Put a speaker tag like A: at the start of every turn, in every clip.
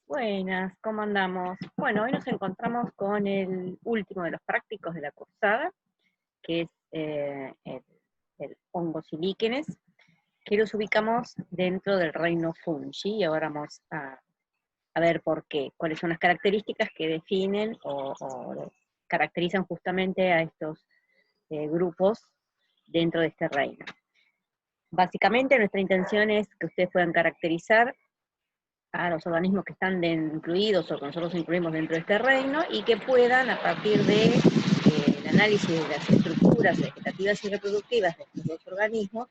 A: Buenas, ¿cómo andamos? Bueno, hoy nos encontramos con el último de los prácticos de la cursada, que es el hongos y líquenes, que los ubicamos dentro del reino fungi, y ahora vamos a ver por qué, cuáles son las características que definen o caracterizan justamente a estos grupos dentro de este reino. Básicamente nuestra intención es que ustedes puedan caracterizar a los organismos que están incluidos o que nosotros incluimos dentro de este reino y que puedan, a partir de el análisis de las estructuras vegetativas y reproductivas de estos dos organismos,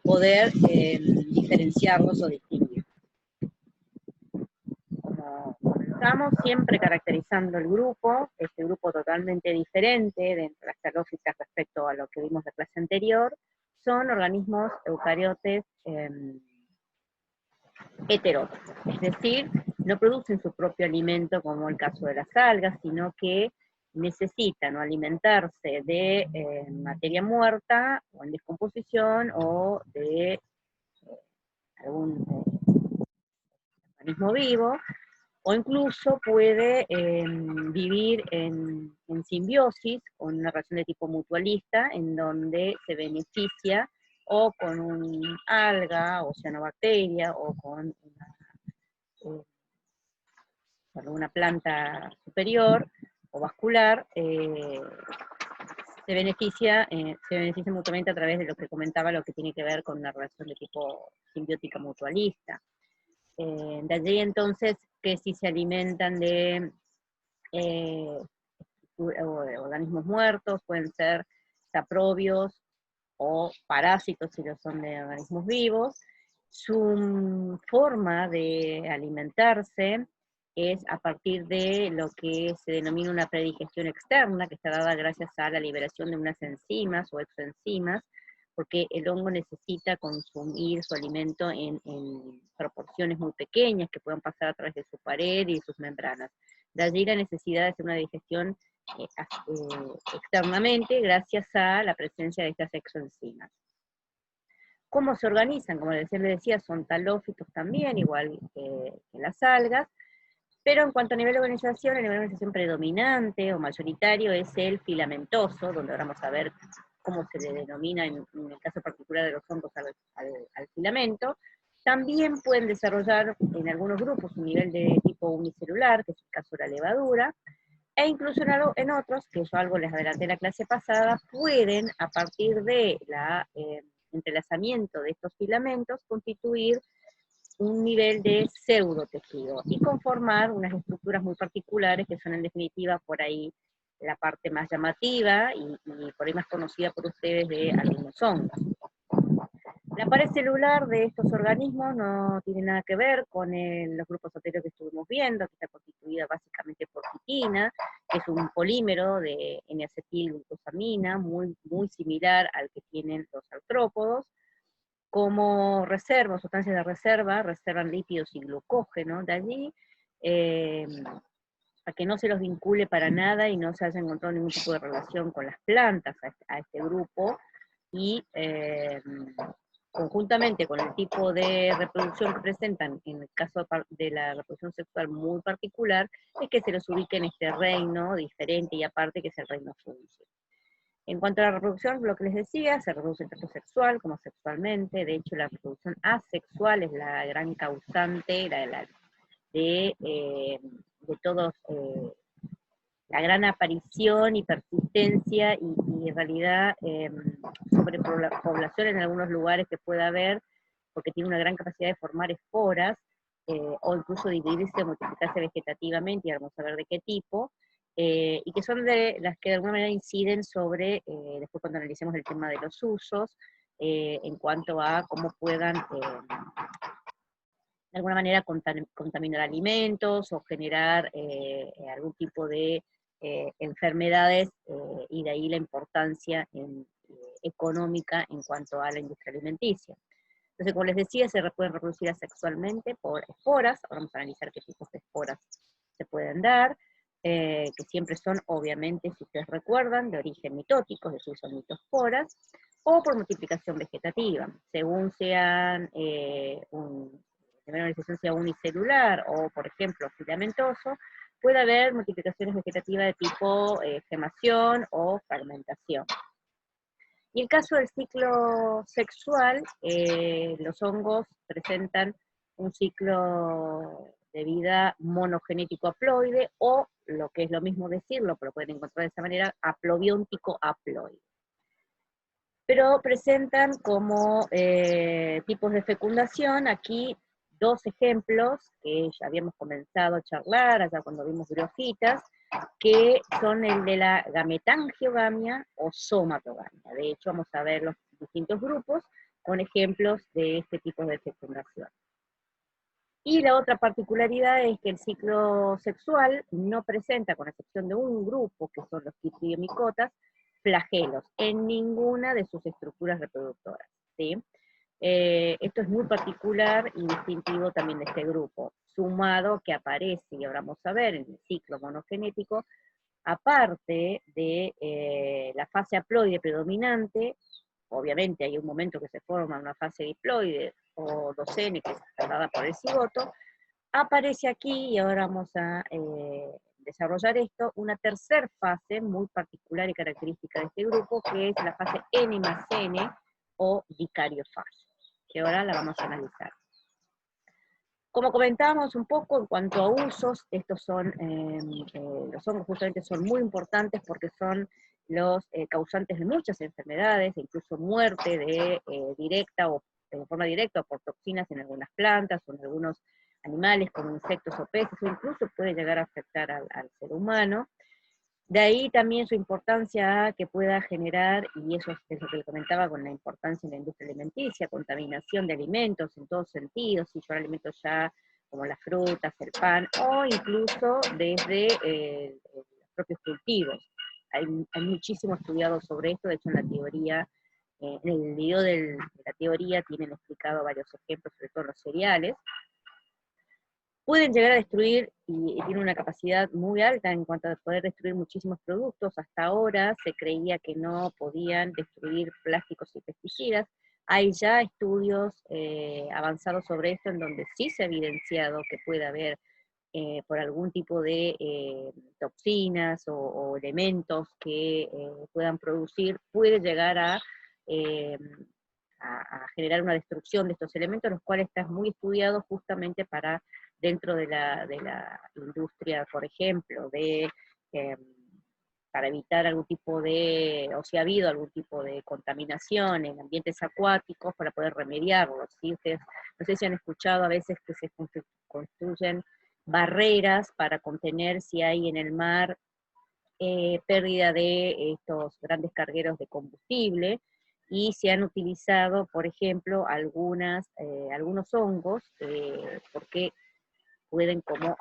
A: poder diferenciarlos o distinguir. Como comenzamos, siempre caracterizando el grupo, este grupo totalmente diferente dentro de las halófitas respecto a lo que vimos en la clase anterior, son organismos eucariotes heterótrofos, es decir, no producen su propio alimento como el caso de las algas, sino que necesitan alimentarse de materia muerta o en descomposición o de algún organismo vivo, o incluso puede vivir en simbiosis con una relación de tipo mutualista, en donde se beneficia o con un alga o cianobacteria o con eh, una planta superior o vascular, se beneficia mutuamente a través de lo que comentaba, lo que tiene que ver con una relación de tipo simbiótica mutualista. De allí entonces que si se alimentan de organismos muertos, pueden ser saprobios o parásitos si lo son de organismos vivos. Su forma de alimentarse es a partir de lo que se denomina una predigestión externa, que está dada gracias a la liberación de unas enzimas o exoenzimas, porque el hongo necesita consumir su alimento en proporciones muy pequeñas que puedan pasar a través de su pared y de sus membranas. De allí la necesidad de hacer una digestión externamente gracias a la presencia de estas exoenzimas. ¿Cómo se organizan? Como les decía, son talófitos también, igual que las algas, pero en cuanto a nivel de organización, el nivel de organización predominante o mayoritario es el filamentoso, donde ahora vamos a ver cómo se le denomina en el caso particular de los hongos al filamento. También pueden desarrollar en algunos grupos un nivel de tipo unicelular, que es el caso de la levadura, e incluso en otros, que yo algo les adelanté en la clase pasada, pueden, a partir de la entrelazamiento de estos filamentos, constituir un nivel de pseudotejido y conformar unas estructuras muy particulares que son en definitiva por ahí la parte más llamativa y por ahí más conocida por ustedes de algunos hongos. La pared celular de estos organismos no tiene nada que ver con los grupos anteriores que estuvimos viendo, que está constituida básicamente por quitina, que es un polímero de N-acetilglucosamina, muy similar al que tienen los artrópodos. Como reserva, sustancias de reserva, reservan lípidos y glucógeno, de allí a que no se los vincule para nada y no se haya encontrado ningún tipo de relación con las plantas a este grupo, y conjuntamente con el tipo de reproducción que presentan, en el caso de la reproducción sexual muy particular, es que se los ubique en este reino diferente y aparte, que es el reino fungi. En cuanto a la reproducción, lo que les decía, se reproduce tanto sexual como sexualmente. De hecho, la reproducción asexual es la gran causante de todos, la gran aparición y persistencia y en realidad sobrepoblación en algunos lugares que pueda haber, porque tiene una gran capacidad de formar esporas, o incluso dividirse o multiplicarse vegetativamente, y vamos a ver de qué tipo, y que son de las que de alguna manera inciden sobre, después cuando analicemos el tema de los usos, en cuanto a cómo puedan de alguna manera contaminar alimentos o generar algún tipo de enfermedades, y de ahí la importancia económica en cuanto a la industria alimenticia. Entonces, como les decía, se pueden reproducir asexualmente por esporas. Ahora vamos a analizar qué tipos de esporas se pueden dar, que siempre son, obviamente, si ustedes recuerdan, de origen mitótico, es decir, son mitosporas, o por multiplicación vegetativa, según sean nivel de organización sea unicelular o, por ejemplo, filamentoso, puede haber multiplicaciones vegetativas de tipo gemación o fragmentación. Y en el caso del ciclo sexual, los hongos presentan un ciclo de vida monogenético haploide, o, lo que es lo mismo decirlo, pero pueden encontrar de esa manera, haplobióntico haploide. Pero presentan como tipos de fecundación, aquí dos ejemplos que ya habíamos comenzado a charlar allá cuando vimos briofitas, que son el de la gametangiogamia o somatogamia. De hecho, vamos a ver los distintos grupos con ejemplos de este tipo de fecundación. Y la otra particularidad es que el ciclo sexual no presenta, con excepción de un grupo, que son los quitridiomicotas, flagelos en ninguna de sus estructuras reproductoras, ¿sí? Esto es muy particular y distintivo también de este grupo, sumado que aparece, y ahora vamos a ver, en el ciclo monogenético, aparte de la fase haploide predominante. Obviamente hay un momento que se forma una fase diploide o docene, que es dada por el cigoto, aparece aquí, y ahora vamos a desarrollar esto, una tercera fase muy particular y característica de este grupo, que es la fase N+N o vicariofase, que ahora la vamos a analizar. Como comentábamos un poco en cuanto a usos, estos son, los hongos justamente son muy importantes porque son los causantes de muchas enfermedades, incluso muerte directa o de forma directa o por toxinas en algunas plantas o en algunos animales como insectos o peces, o incluso puede llegar a afectar al ser humano. De ahí también su importancia que pueda generar, y eso es lo que le comentaba con la importancia en la industria alimenticia, contaminación de alimentos en todos sentidos, si son alimentos ya como las frutas, el pan, o incluso desde los propios cultivos. Hay muchísimo estudiado sobre esto, de hecho en la teoría, en el video de la teoría tienen explicado varios ejemplos, sobre todo los cereales. Pueden llegar a destruir, y tienen una capacidad muy alta en cuanto a poder destruir muchísimos productos. Hasta ahora se creía que no podían destruir plásticos y pesticidas. Hay ya estudios avanzados sobre esto, en donde sí se ha evidenciado que puede haber, por algún tipo de toxinas o elementos que puedan producir, puede llegar eh, a generar una destrucción de estos elementos, los cuales están muy estudiados justamente para dentro de la industria, por ejemplo, para evitar algún tipo de, o si ha habido algún tipo de contaminación en ambientes acuáticos, para poder remediarlos, ¿sí? Ustedes, no sé si han escuchado a veces que se construyen barreras para contener si hay en el mar pérdida de estos grandes cargueros de combustible, y se han utilizado, por ejemplo, algunos hongos, porque pueden como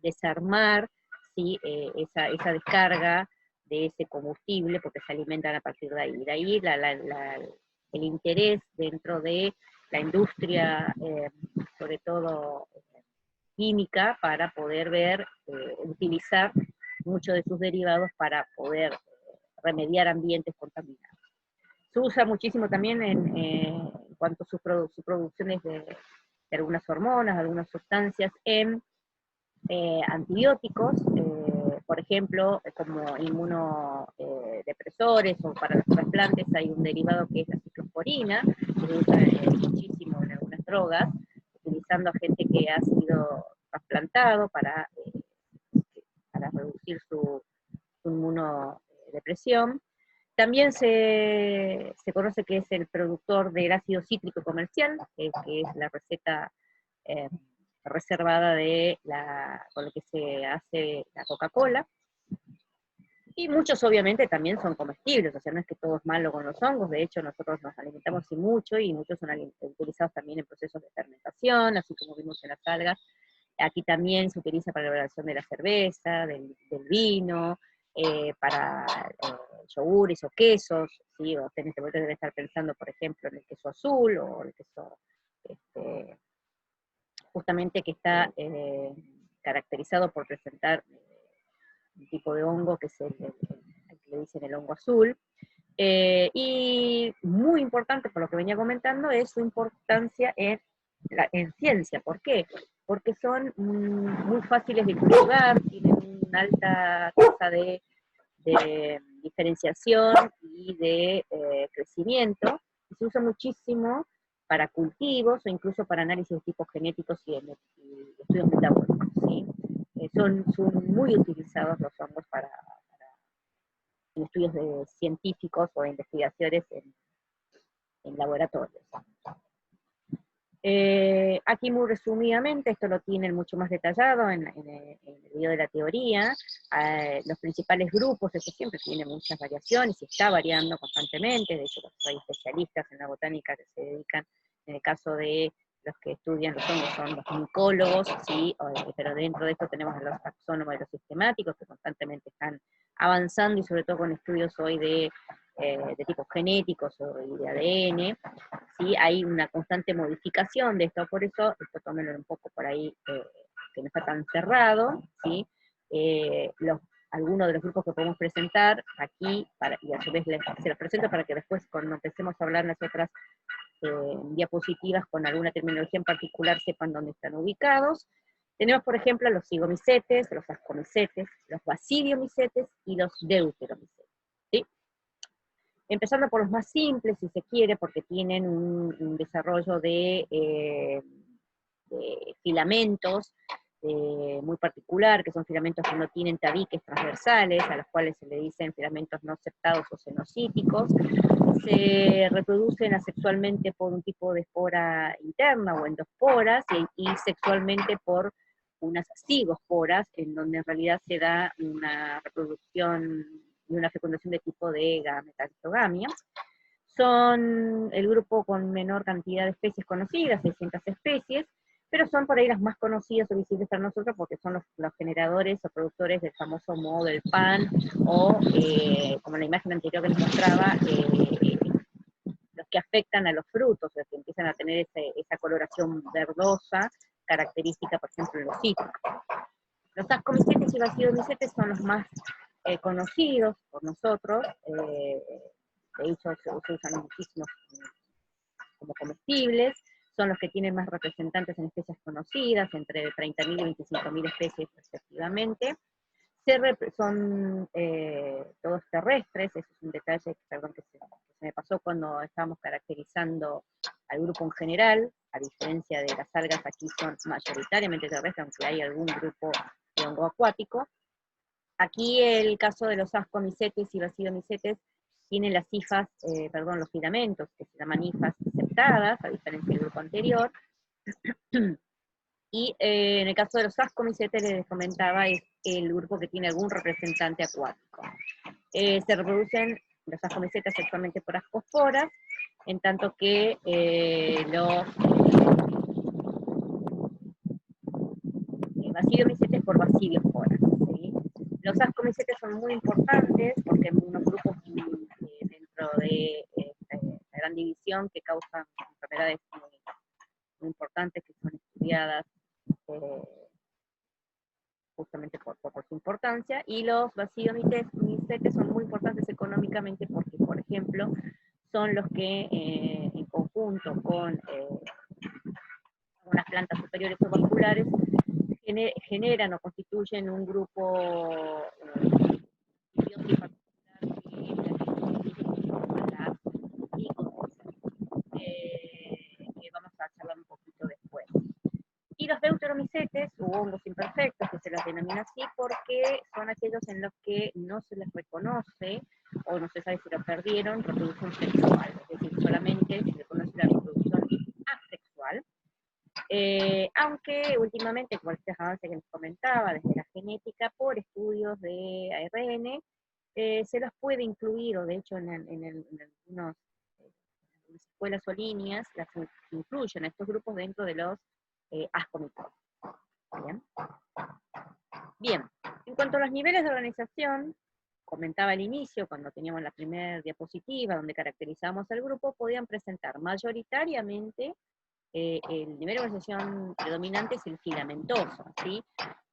A: desarmar, ¿sí? Esa descarga de ese combustible, porque se alimentan a partir de ahí. De ahí el interés dentro de la industria, sobre todo química, para poder utilizar muchos de sus derivados para poder remediar ambientes contaminados. Se usa muchísimo también en cuanto a sus producciones de algunas hormonas, algunas sustancias en antibióticos, por ejemplo, como inmunodepresores, o para los trasplantes hay un derivado que es la ciclosporina, que se usa muchísimo en algunas drogas, utilizando a gente que ha sido trasplantado para reducir su inmunodepresión. También se conoce que es el productor del ácido cítrico comercial, que es la receta reservada con lo que se hace la Coca-Cola. Y muchos obviamente también son comestibles, o sea, no es que todo es malo con los hongos. De hecho nosotros nos alimentamos y mucho, y muchos son utilizados también en procesos de fermentación, así como vimos en las algas. Aquí también se utiliza para la elaboración de la cerveza, del vino, para yogures o quesos, ¿sí? O en este momento deben estar pensando, por ejemplo, en el queso azul, o el queso justamente que está caracterizado por presentar un tipo de hongo que es el que le dicen el hongo azul. Y muy importante, por lo que venía comentando, es su importancia en en ciencia. ¿Por qué? Porque son muy fáciles de cultivar, tienen una alta tasa de diferenciación y de crecimiento, y se usa muchísimo para cultivos o incluso para análisis de tipos genéticos y estudios metabólicos, ¿sí? Son muy utilizados los hongos para estudios científicos o investigaciones en laboratorios. Aquí muy resumidamente, esto lo tienen mucho más detallado en el video de la teoría. Los principales grupos, esto siempre tiene muchas variaciones y está variando constantemente. De hecho, hay especialistas en la botánica que se dedican, en el caso de los que estudian los hongos son los micólogos, ¿sí? Pero dentro de esto tenemos a los taxónomos y los sistemáticos que constantemente están avanzando, y sobre todo con estudios hoy de tipos genéticos y de ADN, ¿sí? Hay una constante modificación de esto, por eso, esto tómenlo un poco por ahí, que no está tan cerrado, ¿sí? Algunos de los grupos que podemos presentar aquí, y a su vez se los presento para que después, cuando empecemos a hablar en las otras diapositivas con alguna terminología en particular, sepan dónde están ubicados. Tenemos, por ejemplo, los cigomicetes, los ascomicetes, los basidiomicetes y los deuteromicetes, ¿sí? Empezando por los más simples, si se quiere, porque tienen un desarrollo de filamentos muy particular, que son filamentos que no tienen tabiques transversales, a los cuales se le dicen filamentos no septados o cenocíticos. Se reproducen asexualmente por un tipo de espora interna o endosporas, y sexualmente por unas cigosporas, en donde en realidad se da una reproducción y una fecundación de tipo de gametogamia. Son el grupo con menor cantidad de especies conocidas, 600 especies, pero son por ahí las más conocidas o visibles para nosotros porque son los generadores o productores del famoso moho del pan, o como en la imagen anterior que les mostraba, los que afectan a los frutos, los que empiezan a tener esa coloración verdosa, característica, por ejemplo, en los cítricos. Los ascomicetes y basidiomicetes son los más conocidos por nosotros, de hecho se usan muchísimos como comestibles, son los que tienen más representantes en especies conocidas, entre 30.000 y 25.000 especies respectivamente. Son todos terrestres, eso es un detalle, perdón, que se me pasó cuando estábamos caracterizando al grupo en general. A diferencia de las algas, aquí son mayoritariamente terrestres, aunque hay algún grupo de hongo acuático. Aquí el caso de los ascomicetes y basidiomicetes tienen las hifas, los filamentos, que se llaman hifas septadas, a diferencia del grupo anterior. Y en el caso de los ascomicetes, les comentaba, es el grupo que tiene algún representante acuático. Se reproducen los ascomicetes sexualmente por ascosporas, en tanto que los basidiomicetes por basidiosporas, ¿sí? Los ascomicetes son muy importantes porque hay unos grupos dentro de la gran división que causan enfermedades muy importantes que son estudiadas justamente por su importancia, y los basidiomicetes son muy importantes económicamente porque, por ejemplo, son los que en conjunto con unas plantas superiores o vasculares generan o constituyen un grupo particular que vamos a charlar un poquito después. Y los deuteromicetes, u hongos imperfectos, que se los denomina así, porque son aquellos en los que no se les reconoce, o no se sabe si lo perdieron, reproducción sexual, es decir, solamente se le conoce la reproducción asexual, aunque últimamente, como estos avances que les comentaba, desde la genética, por estudios de ARN, se los puede incluir, o de hecho en algunas escuelas o líneas, las incluyen a estos grupos dentro de los ascomicetes. Bien. Bien, en cuanto a los niveles de organización, comentaba al inicio, cuando teníamos la primera diapositiva, donde caracterizamos al grupo, podían presentar mayoritariamente el nivel de organización predominante es el filamentoso, ¿sí?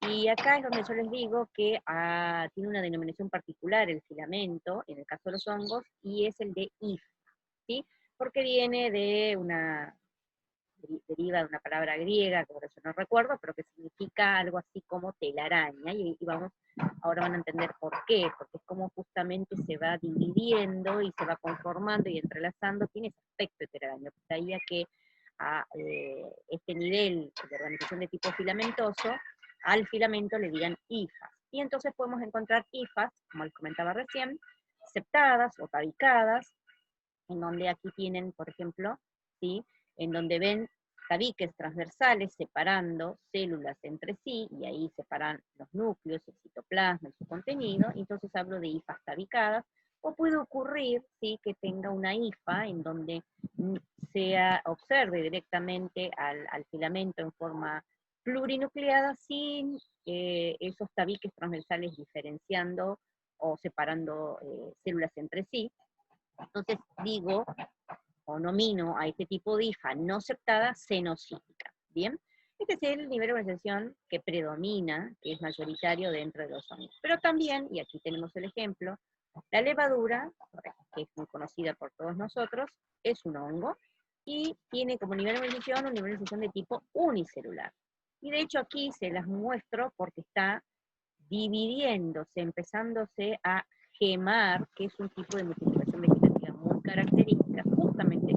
A: Y acá es donde yo les digo que tiene una denominación particular el filamento, en el caso de los hongos, y es el de IF, ¿sí? Porque viene de una deriva de una palabra griega, que por eso no recuerdo, pero que significa algo así como telaraña, y ahora van a entender por qué, porque es como justamente se va dividiendo y se va conformando y entrelazando, tiene ese aspecto de telaraña, de ahí a que a este nivel de organización de tipo filamentoso, al filamento le digan hifas. Y entonces podemos encontrar hifas, como les comentaba recién, septadas o tabicadas, en donde aquí tienen, por ejemplo, ¿sí?, en donde ven tabiques transversales separando células entre sí, y ahí separan los núcleos, el citoplasma y su contenido, y entonces hablo de hifas tabicadas, o puede ocurrir, ¿sí?, que tenga una hifa en donde se observe directamente al filamento en forma plurinucleada sin esos tabiques transversales diferenciando o separando células entre sí. Entonces digo, o nomino a este tipo de hifa no septada cenocítica. ¿Bien? Este es el nivel de organización que predomina, que es mayoritario dentro de los hongos. Pero también, y aquí tenemos el ejemplo, la levadura, que es muy conocida por todos nosotros, es un hongo, y tiene como nivel de organización un nivel de organización de tipo unicelular. Y de hecho aquí se las muestro porque está dividiéndose, empezándose a gemar, que es un tipo de multiplicación vegetativa muy característica, justamente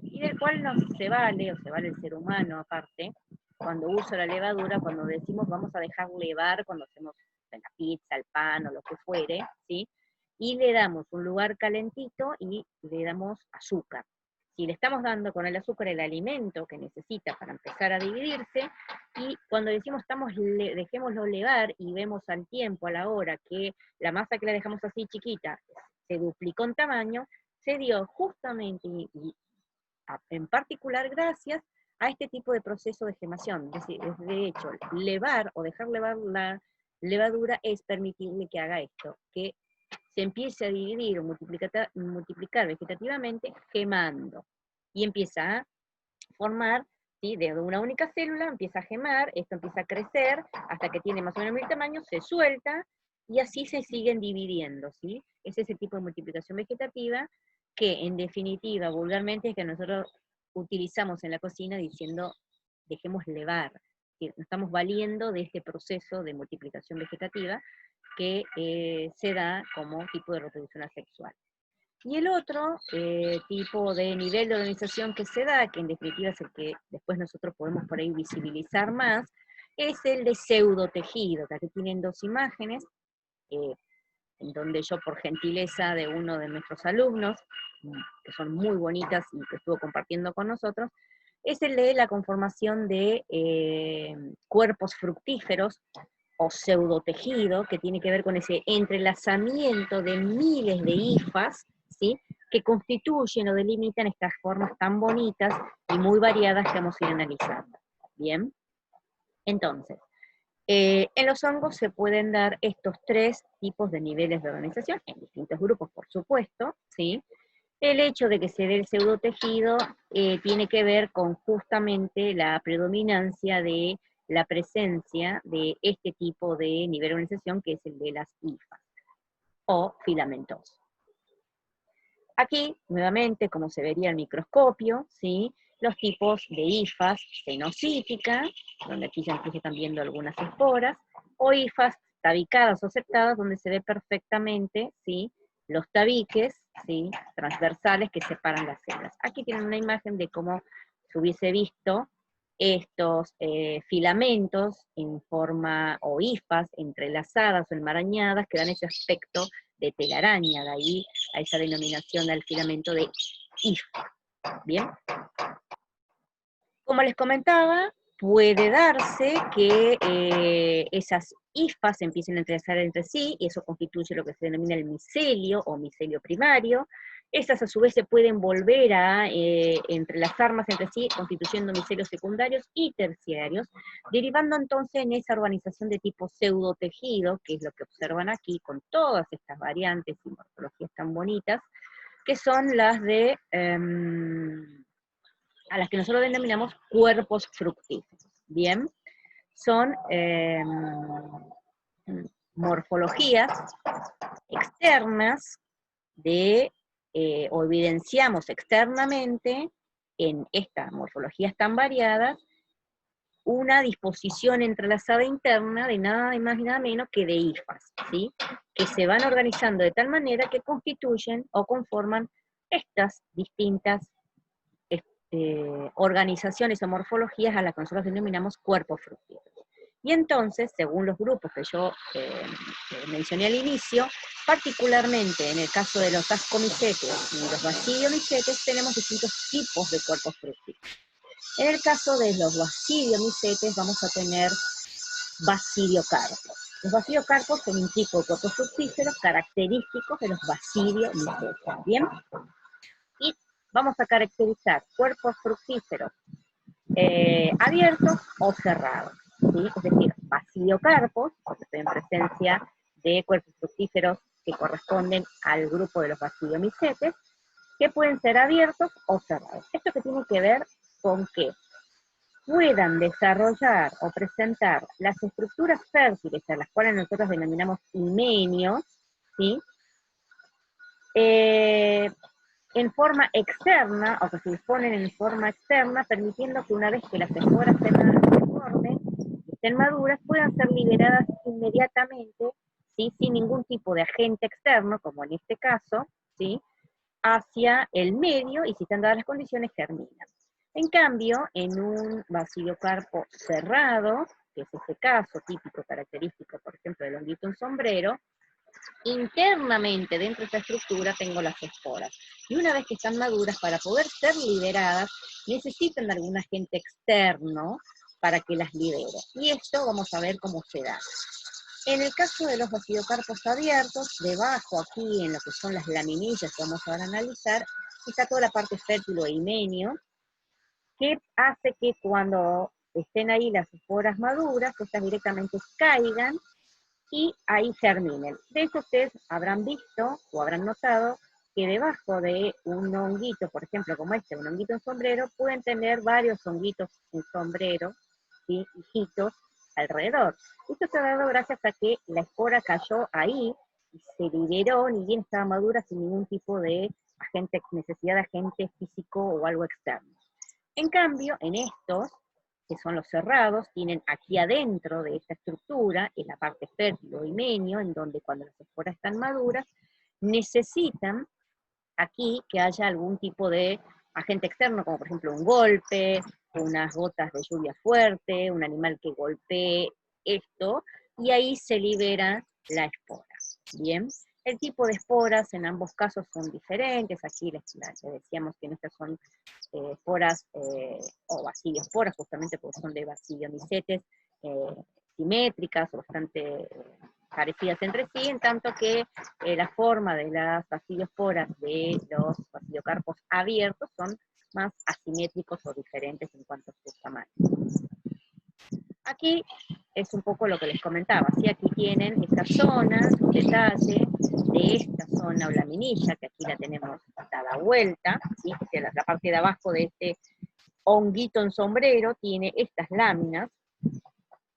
A: y del cual no se vale, o se vale el ser humano aparte, cuando uso la levadura, cuando decimos vamos a dejar levar, cuando hacemos la pizza, el pan o lo que fuere, ¿sí? Y le damos un lugar calentito y le damos azúcar. Si le estamos dando con el azúcar el alimento que necesita para empezar a dividirse, y cuando decimos dejémoslo levar y vemos al tiempo, a la hora, que la masa que la dejamos así chiquita se duplicó en tamaño, se dio justamente en particular gracias a este tipo de proceso de gemación. De hecho, levar o dejar levar la levadura es permitirle que haga esto, que se empiece a dividir o multiplicar vegetativamente gemando. Y empieza a formar, ¿sí?, de una única célula, empieza a gemar, esto empieza a crecer, hasta que tiene más o menos el tamaño, se suelta, y así se siguen dividiendo, ¿sí? Es ese tipo de multiplicación vegetativa que, en definitiva, vulgarmente, es que nosotros utilizamos en la cocina diciendo, dejemos levar. Nos estamos valiendo de este proceso de multiplicación vegetativa que se da como tipo de reproducción asexual. Y el otro tipo de nivel de organización que se da, que en definitiva es el que después nosotros podemos por ahí visibilizar más, es el de pseudotejido, que aquí tienen dos imágenes, en donde yo, por gentileza de uno de nuestros alumnos, que son muy bonitas y que estuvo compartiendo con nosotros, es el de la conformación de cuerpos fructíferos o pseudotejido, que tiene que ver con ese entrelazamiento de miles de hifas, ¿sí?, que constituyen o delimitan estas formas tan bonitas y muy variadas que vamos a ir analizando. Bien, entonces, en los hongos se pueden dar estos tres tipos de niveles de organización, en distintos grupos, por supuesto, ¿sí? El hecho de que se dé el pseudotejido tiene que ver con justamente la predominancia de la presencia de este tipo de nivel de organización, que es el de las hifas, o filamentosos. Aquí, nuevamente, como se vería al microscopio, ¿sí?, los tipos de hifas cenocítica, donde aquí ya incluso están viendo algunas esporas, o hifas tabicadas o septadas, donde se ve perfectamente, ¿sí?, los tabiques, ¿sí?, transversales que separan las células. Aquí tienen una imagen de cómo se hubiese visto estos filamentos en forma, o hifas entrelazadas o enmarañadas, que dan ese aspecto de telaraña, de ahí a esa denominación al filamento de hifa. ¿Bien? Como les comentaba, puede darse que esas hifas se empiecen a entrelazar entre sí, y eso constituye lo que se denomina el micelio o micelio primario. Estas a su vez se pueden volver a entrelazar más entre sí, constituyendo micelios secundarios y terciarios, derivando entonces en esa organización de tipo pseudotejido, que es lo que observan aquí, con todas estas variantes y morfologías tan bonitas, que son las de a las que nosotros denominamos cuerpos fructíferos. Bien, son morfologías externas de, o evidenciamos externamente en estas morfologías tan variadas, una disposición entrelazada interna de nada más y nada menos que de hifas, ¿sí? Que se van organizando de tal manera que constituyen o conforman estas distintas organizaciones o morfologías a las que nosotros denominamos cuerpos fructíferos. Y entonces, según los grupos que yo mencioné al inicio, particularmente en el caso de los ascomicetes y los basidiomicetes, tenemos distintos tipos de cuerpos fructíferos. En el caso de los basidiomicetes vamos a tener basidiocarpos. Los basidiocarpos son un tipo de cuerpos fructíferos característicos de los basidiomicetes, ¿bien? Y vamos a caracterizar cuerpos fructíferos abiertos o cerrados, ¿sí? Es decir, basidiocarpos, porque estoy en presencia de cuerpos fructíferos que corresponden al grupo de los basidiomicetes, que pueden ser abiertos o cerrados. Esto que tiene que ver con que puedan desarrollar o presentar las estructuras fértiles a las cuales nosotros denominamos himenios, ¿sí? En forma externa, o que se disponen en forma externa, permitiendo que una vez que las esporas se formen, estén maduras, puedan ser liberadas inmediatamente, ¿sí? Sin ningún tipo de agente externo, como en este caso, ¿sí? Hacia el medio, y si están dadas las condiciones, germinan. En cambio, en un basidiocarpo cerrado, que es ese caso típico, característico, por ejemplo, del honguito en sombrero, internamente dentro de esta estructura tengo las esporas. Y una vez que están maduras, para poder ser liberadas, necesitan de algún agente externo para que las libere. Y esto vamos a ver cómo se da. En el caso de los basidiocarpos abiertos, debajo aquí en lo que son las laminillas que vamos ahora a analizar, está toda la parte fértil o himenio, que hace que cuando estén ahí las esporas maduras, estas directamente caigan y ahí germinen. De hecho, ustedes habrán visto o habrán notado que debajo de un honguito, por ejemplo, como este, un honguito en sombrero, pueden tener varios honguitos en sombrero, ¿sí? Hijitos alrededor. Esto se ha dado gracias a que la espora cayó ahí y se liberó, ni bien estaba madura, sin ningún tipo de necesidad de agente físico o algo externo. En cambio, en estos, que son los cerrados, tienen aquí adentro de esta estructura, en la parte fértil o himenio, en donde cuando las esporas están maduras, necesitan aquí que haya algún tipo de agente externo, como por ejemplo un golpe, unas gotas de lluvia fuerte, un animal que golpee esto, y ahí se libera la espora. Bien, el tipo de esporas en ambos casos son diferentes. Aquí les decíamos que en estas son esporas o basidiosporas, justamente porque son de basidiomicetes simétricas o bastante parecidas entre sí, en tanto que la forma de las basidiosporas de los basidiocarpos abiertos son más asimétricos o diferentes en cuanto a su tamaño. Aquí es un poco lo que les comentaba, ¿sí? Aquí tienen esta zona, un detalle de esta zona o laminilla, que aquí la tenemos dada vuelta, ¿sí? Que la parte de abajo de este honguito en sombrero tiene estas láminas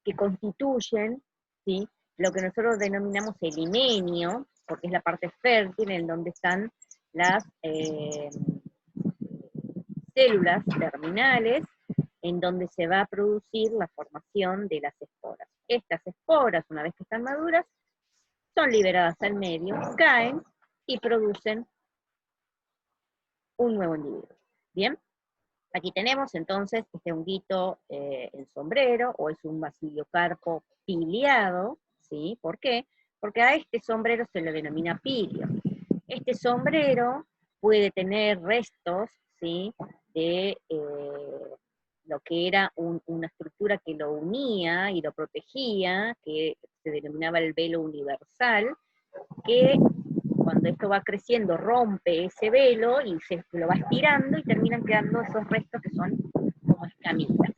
A: que constituyen, ¿sí? Lo que nosotros denominamos el himenio, porque es la parte fértil en donde están las células terminales, en donde se va a producir la formación de las esporas. Estas esporas, una vez que están maduras, son liberadas al medio, caen y producen un nuevo individuo. Bien, aquí tenemos entonces este honguito en sombrero, o es un basidiocarpo piliado, ¿sí? ¿Por qué? Porque a este sombrero se le denomina pilio. Este sombrero puede tener restos, ¿sí? De lo que era una estructura que lo unía y lo protegía, que se denominaba el velo universal, que cuando esto va creciendo rompe ese velo y se lo va estirando y terminan quedando esos restos que son como escamitas,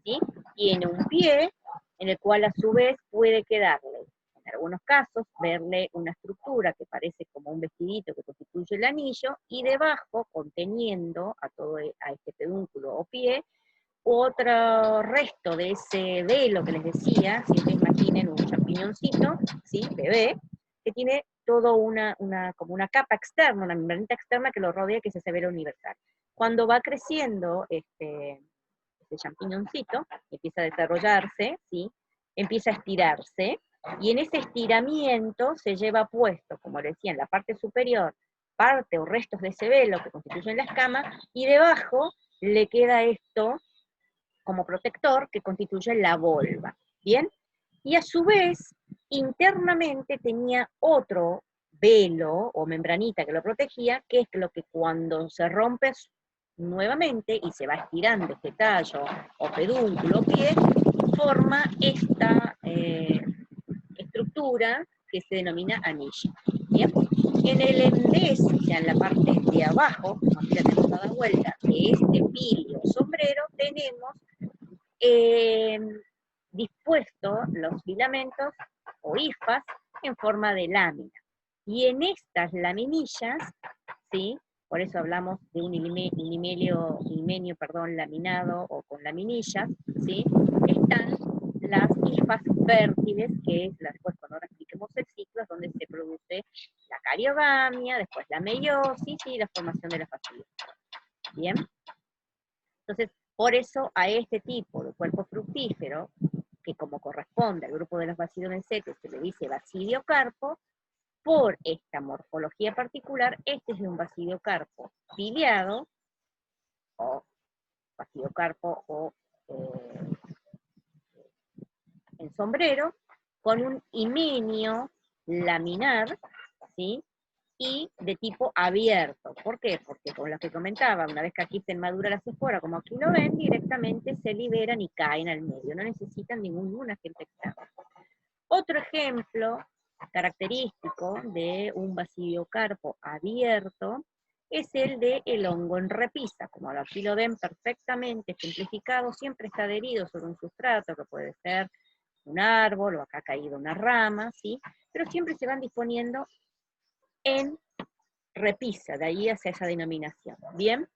A: ¿sí? Tiene un pie en el cual a su vez puede quedarle, en algunos casos, verle una estructura que parece como un vestidito que constituye el anillo, y debajo, conteniendo a este pedúnculo o pie, otro resto de ese velo que les decía, si ustedes imaginen un champiñoncito, ¿sí? Bebé, que tiene todo como una capa externa, una membranita externa que lo rodea, que es ese velo universal. Cuando va creciendo este champiñoncito, empieza a desarrollarse, ¿sí? Empieza a estirarse, y en ese estiramiento se lleva puesto, como les decía, en la parte superior, parte o restos de ese velo que constituyen la escama, y debajo le queda esto como protector que constituye la volva, ¿bien? Y a su vez, internamente tenía otro velo o membranita que lo protegía, que es lo que cuando se rompe nuevamente y se va estirando este tallo o pedúnculo o pie, forma esta estructura que se denomina anilla. ¿Bien? En el endés, ya en la parte de abajo, aquí la tenemos dada vuelta, de este pilio sombrero, tenemos dispuestos los filamentos o hifas en forma de lámina. Y en estas laminillas, ¿sí? Por eso hablamos de un himenio laminado o con laminillas, ¿sí? Están las hifas fértiles, que es después cuando ahora expliquemos el ciclo, es donde se produce la cariogamia, después la meiosis y la formación de la fascia. ¿Bien? Entonces, por eso a este tipo de cuerpo fructífero, que como corresponde al grupo de los basidiomesetes se le dice basidiocarpo, por esta morfología particular, este es de un basidiocarpo ciliado, o basidiocarpo o en sombrero, con un himenio laminar, ¿sí? Y de tipo abierto. ¿Por qué? Porque con lo que comentaba, una vez que aquí se madura las esporas, como aquí lo ven, directamente se liberan y caen al medio, no necesitan ningún agente externo. Otro ejemplo característico de un basidiocarpo abierto es el de el hongo en repisa. Como aquí lo ven perfectamente simplificado, siempre está adherido sobre un sustrato, que puede ser un árbol o acá ha caído una rama, ¿sí? Pero siempre se van disponiendo en repisa, de ahí hacia esa denominación. Bien,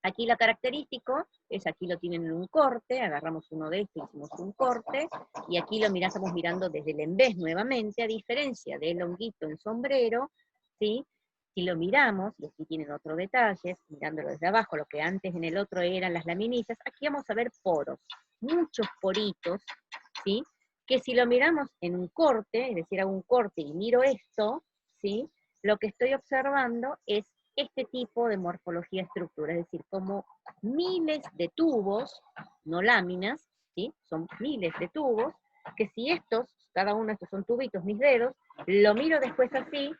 A: aquí lo característico es, aquí lo tienen en un corte, agarramos uno de estos, hicimos un corte, y aquí lo estamos mirando desde el embés nuevamente, a diferencia del honguito en sombrero, ¿sí? Si lo miramos, y aquí tienen otro detalle, mirándolo desde abajo, lo que antes en el otro eran las laminillas, aquí vamos a ver poros, muchos poritos, ¿sí? Que si lo miramos en un corte, es decir, hago un corte y miro esto, ¿sí? Lo que estoy observando es este tipo de morfología estructura, es decir, como miles de tubos, no láminas, ¿sí? Son miles de tubos, que si estos, cada uno de estos son tubitos, mis dedos, lo miro después así,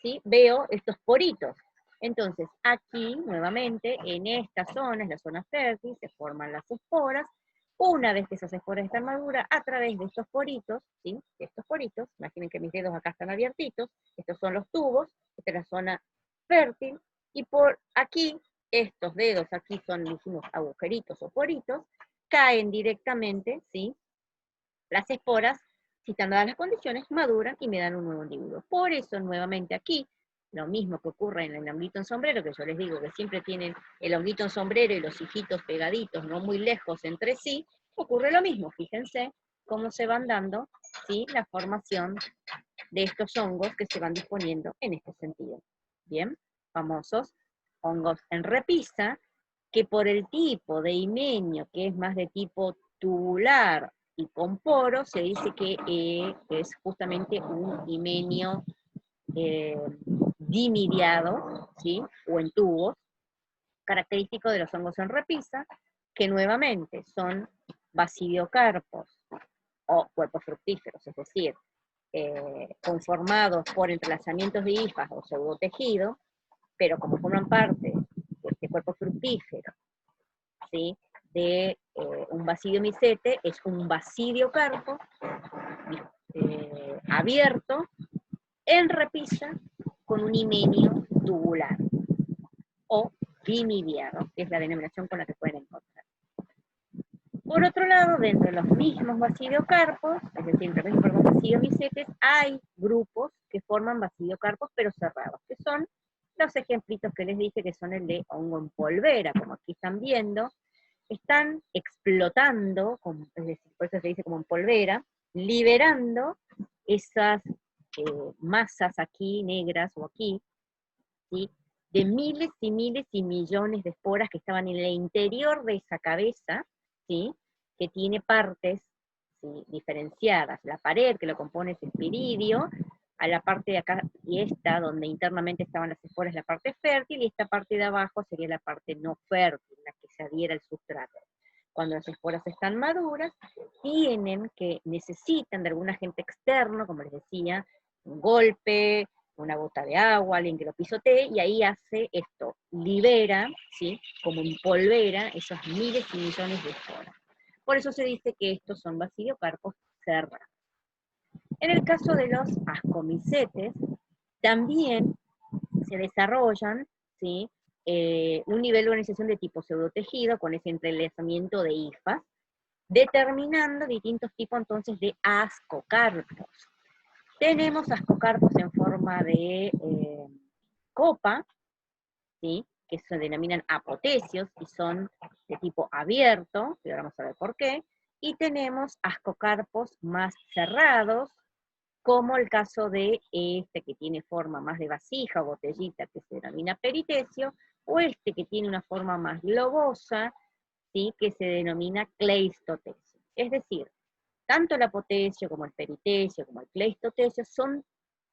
A: ¿sí? Veo estos poritos. Entonces, aquí, nuevamente, en esta zona, es la zona fértil, se forman las esporas. Una vez que esas esporas están maduras, a través de estos poritos, ¿sí? De estos poritos, imaginen que mis dedos acá están abiertitos, estos son los tubos, esta es la zona fértil, y por aquí, estos dedos aquí son, dijimos, agujeritos o poritos, caen directamente, ¿sí? Las esporas, si están dadas las condiciones, maduran y me dan un nuevo individuo. Por eso, nuevamente aquí, lo mismo que ocurre en el honguito en sombrero, que yo les digo que siempre tienen el honguito en sombrero y los hijitos pegaditos, no muy lejos entre sí, ocurre lo mismo, fíjense cómo se van dando, ¿sí? La formación de estos hongos que se van disponiendo en este sentido. Bien, famosos hongos en repisa, que por el tipo de himenio, que es más de tipo tubular y con poros, se dice que es justamente un himenio dimidiado, ¿sí? O en tubos, característico de los hongos en repisa, que nuevamente son basidiocarpos o cuerpos fructíferos, es decir, conformados por entrelazamientos de hifas o pseudotejido, pero como forman parte de este cuerpo fructífero, ¿sí? De un basidiomicete, es un basidiocarpo abierto en repisa con un himenio tubular o bimidiado, que es la denominación con la que pueden encontrar. Por otro lado, dentro de los mismos basidiocarpos, es decir, entre los mismos basidiomicetes, hay grupos que forman basidiocarpos pero cerrados, que son los ejemplitos que les dije, que son el de hongo en polvera, como aquí están viendo, están explotando, es decir, por eso se dice como en polvera, liberando esas masas aquí, negras o aquí, ¿sí? de miles y millones de esporas que estaban en el interior de esa cabeza, ¿sí? Que tiene partes, ¿sí?, diferenciadas. La pared que lo compone es el piridio, a la parte de acá, y esta, donde internamente estaban las esporas, la parte fértil, y esta parte de abajo sería la parte no fértil, la que se adhiera al sustrato. Cuando las esporas están maduras, necesitan de algún agente externo, como les decía, un golpe, una gota de agua, alguien que lo pisotee, y ahí hace esto, libera, ¿sí?, como empolvera esos miles y millones de esporas. Por eso se dice que estos son basidiocarpos cerrados. En el caso de los ascomicetes, también se desarrollan, ¿sí?, un nivel de organización de tipo pseudotejido con ese entrelazamiento de hifas, determinando distintos tipos entonces de ascocarpos. Tenemos ascocarpos en forma de copa, ¿sí?, que se denominan apotecios y son de tipo abierto, y ahora vamos a ver por qué, y tenemos ascocarpos más cerrados, como el caso de este que tiene forma más de vasija o botellita, que se denomina peritecio, o este que tiene una forma más globosa, ¿sí?, que se denomina cleistotecio. Es decir, tanto el apotecio como el peritecio, como el cleistotecio, son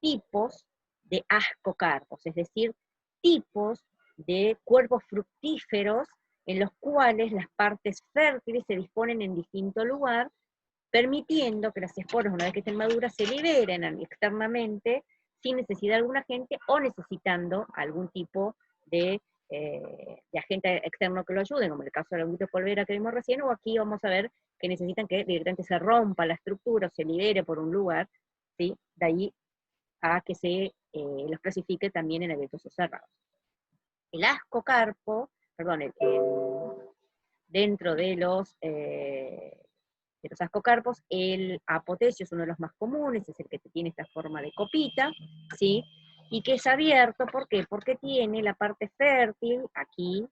A: tipos de ascocarpos, es decir, tipos de cuerpos fructíferos en los cuales las partes fértiles se disponen en distinto lugar, permitiendo que las esporas, una vez que estén maduras, se liberen externamente sin necesidad de algún agente o necesitando algún tipo de agente externo que lo ayude, como en el caso de la polvera que vimos recién, o aquí vamos a ver que necesitan que directamente se rompa la estructura o se libere por un lugar, ¿sí?, de ahí a que se los clasifique también en abiertos o cerrados. El ascocarpo, perdón, dentro de los ascocarpos, el apotecio es uno de los más comunes, es el que tiene esta forma de copita, ¿sí?, y que es abierto, ¿por qué? Porque tiene la parte fértil aquí,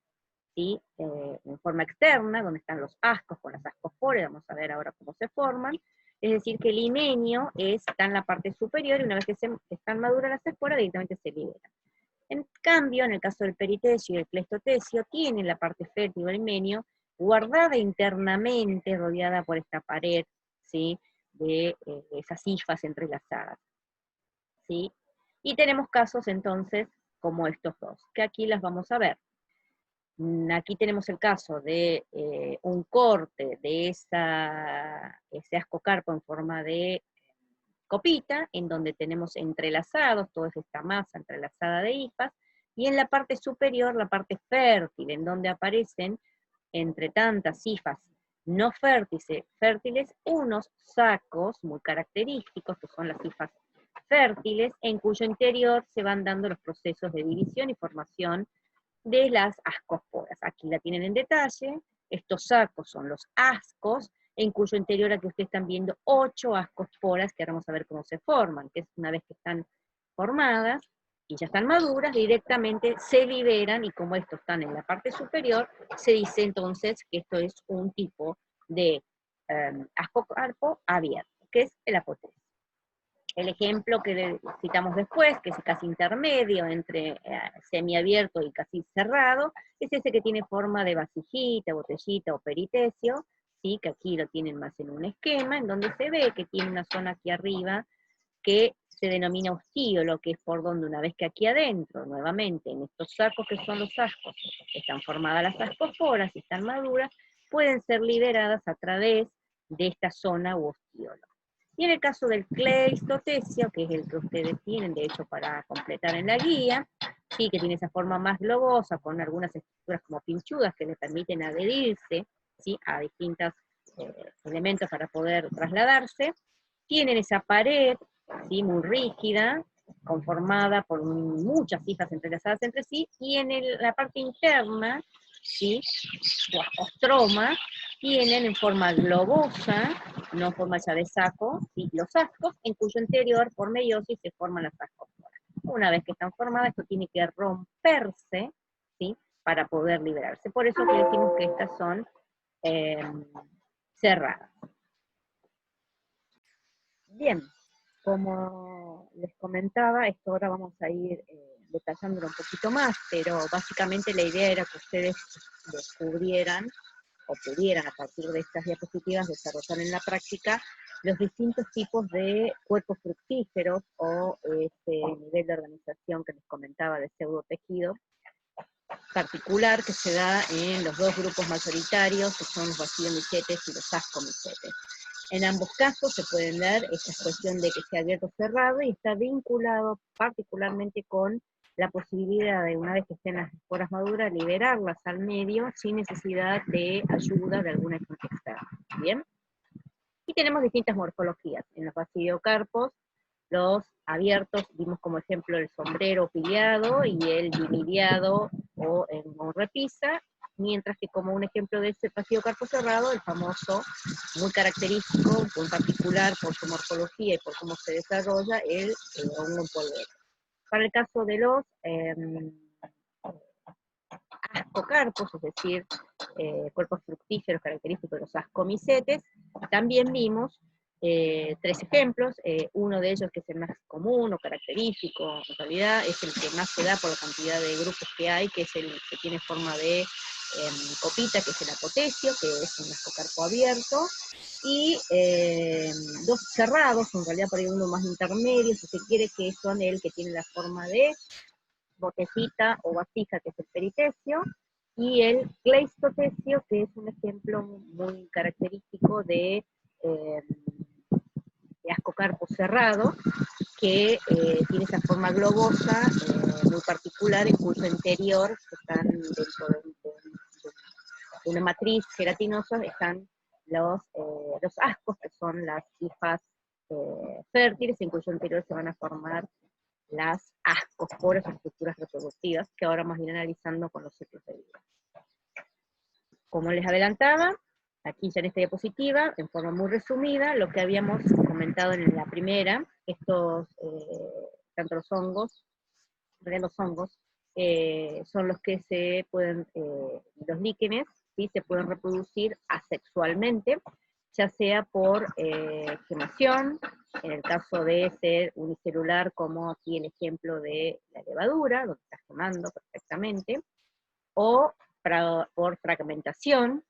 A: ¿sí?, en forma externa, donde están los ascos con las ascosporas, vamos a ver ahora cómo se forman, es decir, que el himenio está en la parte superior, y una vez que están maduras las esporas, directamente se liberan. En cambio, en el caso del peritecio y el cleistotecio, tienen la parte fértil o el himenio guardada internamente, rodeada por esta pared, ¿sí?, de esas hifas entrelazadas, ¿sí? Y tenemos casos entonces como estos dos, que aquí las vamos a ver. Aquí tenemos el caso de un corte de ese ascocarpo en forma de copita, en donde tenemos entrelazados, toda esta masa entrelazada de hifas, y en la parte superior, la parte fértil, en donde aparecen, entre tantas hifas no fértiles, unos sacos muy característicos, que son las hifas fértiles, en cuyo interior se van dando los procesos de división y formación de las ascosporas. Aquí la tienen en detalle, estos sacos son los ascos, en cuyo interior aquí ustedes están viendo 8 ascosporas, que ahora vamos a ver cómo se forman, que es una vez que están formadas y ya están maduras, directamente se liberan, y como estos están en la parte superior, se dice entonces que esto es un tipo de ascocarpo abierto, que es el apotecio. El ejemplo que citamos después, que es casi intermedio entre semiabierto y casi cerrado, es ese que tiene forma de vasijita, botellita o peritecio, ¿sí?, que aquí lo tienen más en un esquema, en donde se ve que tiene una zona aquí arriba que se denomina ostíolo, que es por donde una vez que aquí adentro, nuevamente, en estos sacos que son los ascos, están formadas las ascosporas y están maduras, pueden ser liberadas a través de esta zona u ostíolo. Y en el caso del cleistotecio, que es el que ustedes tienen, de hecho, para completar en la guía, sí, que tiene esa forma más globosa, con algunas estructuras como pinchudas que le permiten adherirse, ¿sí?, a distintos elementos para poder trasladarse, tienen esa pared, ¿sí?, muy rígida, conformada por muchas hifas entrelazadas entre sí, y en la parte interna, ¿sí?, o ostroma, tienen en forma globosa, no en forma ya de saco, ¿sí?, los ascos, en cuyo interior, por meiosis, se forman las ascosporas. Una vez que están formadas, esto tiene que romperse, ¿sí?, para poder liberarse. Por eso que decimos que estas son cerradas. Bien, como les comentaba, esto ahora vamos a ir detallándolo un poquito más, pero básicamente la idea era que ustedes descubrieran o pudieran a partir de estas diapositivas desarrollar en la práctica los distintos tipos de cuerpos fructíferos o este nivel de organización que les comentaba de pseudotejido particular que se da en los dos grupos mayoritarios, que son los bacillomicetes y los ascomicetes. En ambos casos se pueden dar esta cuestión de que sea abierto o cerrado, y está vinculado particularmente con la posibilidad de, una vez que estén las esporas maduras, liberarlas al medio sin necesidad de ayuda de alguna fuente externa. ¿Bien? Y tenemos distintas morfologías. En los basilocarpos, los abiertos, vimos como ejemplo el sombrero piliado y el bimiliado o en repisa, mientras que como un ejemplo de ese basilocarpo cerrado, el famoso, muy característico, muy particular por su morfología y por cómo se desarrolla, el hongo en polvero. Para el caso de los ascocarpos, es decir, cuerpos fructíferos característicos de los ascomicetes, también vimos tres ejemplos. Uno de ellos, que es el más común o característico, en realidad es el que más se da por la cantidad de grupos que hay, que es el que tiene forma de copita, que es el apotecio, que es un ascocarpo abierto, y dos cerrados, en realidad por ahí uno más intermedio, si se quiere, que son el que tiene la forma de botecita o vasija, que es el peritecio, y el cleistotecio, que es un ejemplo muy característico de ascocarpo cerrado, que tiene esa forma globosa muy particular, en cuyo interior están dentro de una matriz gelatinosa, están los ascos, que son las hifas fértiles, en cuyo interior se van a formar las ascosporas o estructuras reproductivas, que ahora vamos a ir analizando con los ciclos de vida. Como les adelantaba, aquí ya en esta diapositiva, en forma muy resumida, lo que habíamos comentado en la primera, estos, tanto los hongos, son los que se pueden, los líquenes, ¿sí? Se pueden reproducir asexualmente, ya sea por quemación, en el caso de ser unicelular, como aquí el ejemplo de la levadura, donde está quemando perfectamente, o por fragmentación,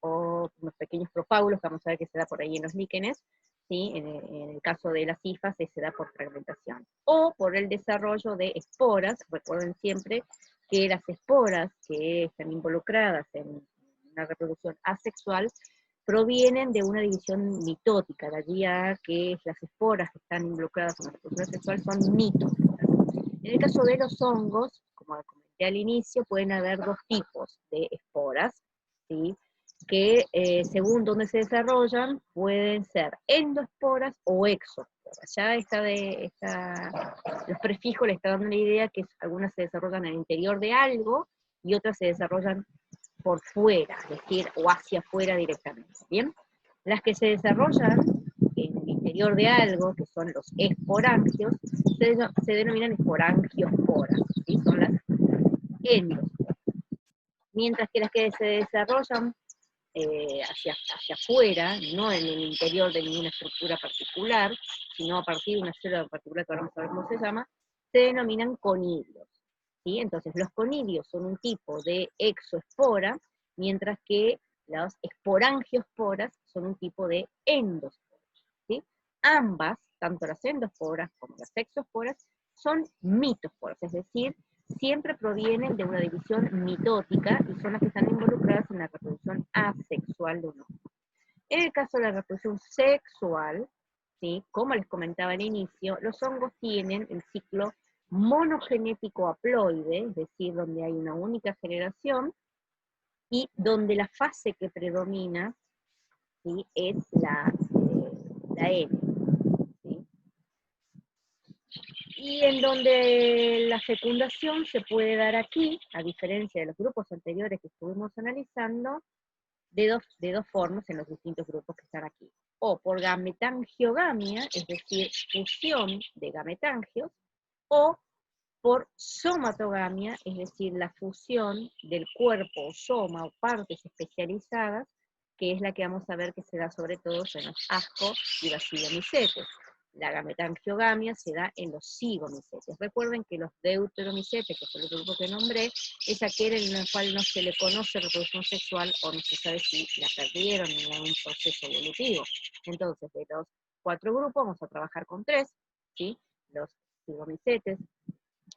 A: o unos pequeños propágulos, que vamos a ver que se da por ahí en los líquenes, ¿sí? En el caso de las hifas se da por fragmentación, o por el desarrollo de esporas. Recuerden siempre que las esporas que están involucradas en una reproducción asexual provienen de una división mitótica, de allí a que las esporas que están involucradas en la reproducción sexual son mitóticas. En el caso de los hongos, como comenté al inicio, pueden haber dos tipos de esporas, ¿sí? Que según donde se desarrollan, pueden ser endoesporas o exoesporas. Ya los prefijos les están dando una idea que algunas se desarrollan en el interior de algo y otras se desarrollan por fuera, es decir, o hacia afuera directamente, ¿bien? Las que se desarrollan en el interior de algo, que son los esporangios, se denominan esporangiosporas, ¿sí? Son las endoesporas. Mientras que las que se desarrollan hacia afuera, no en el interior de ninguna estructura particular, sino a partir de una célula particular, que ahora vamos a ver cómo se llama, se denominan conidios. ¿Sí? Entonces, los conidios son un tipo de exoespora, mientras que las esporangiosporas son un tipo de endoesporas. ¿Sí? Ambas, tanto las endoesporas como las exoesporas, son mitosporas, es decir, siempre provienen de una división mitótica y son las que están involucradas en la reproducción asexual de un hongo. En el caso de la reproducción sexual, ¿sí? Como les comentaba al inicio, los hongos tienen el ciclo monogenético haploide, es decir, donde hay una única generación, y donde la fase que predomina, ¿sí? Es la N. ¿Sí? Y en donde la fecundación se puede dar aquí, a diferencia de los grupos anteriores que estuvimos analizando, de dos formas en los distintos grupos que están aquí. O por gametangiogamia, es decir, fusión de gametangios, o por somatogamia, es decir, la fusión del cuerpo o soma o partes especializadas, que es la que vamos a ver que se da sobre todo en los asco y bacillomicetes. La gametangiogamia se da en los cigomicetes. Recuerden que los deuteromicetes, que fue el otro grupo que nombré, es aquel en el cual no se le conoce reproducción sexual o no se sabe si la perdieron en algún proceso evolutivo. Entonces, de los 4 grupos vamos a trabajar con 3, ¿sí? Los cigomicetes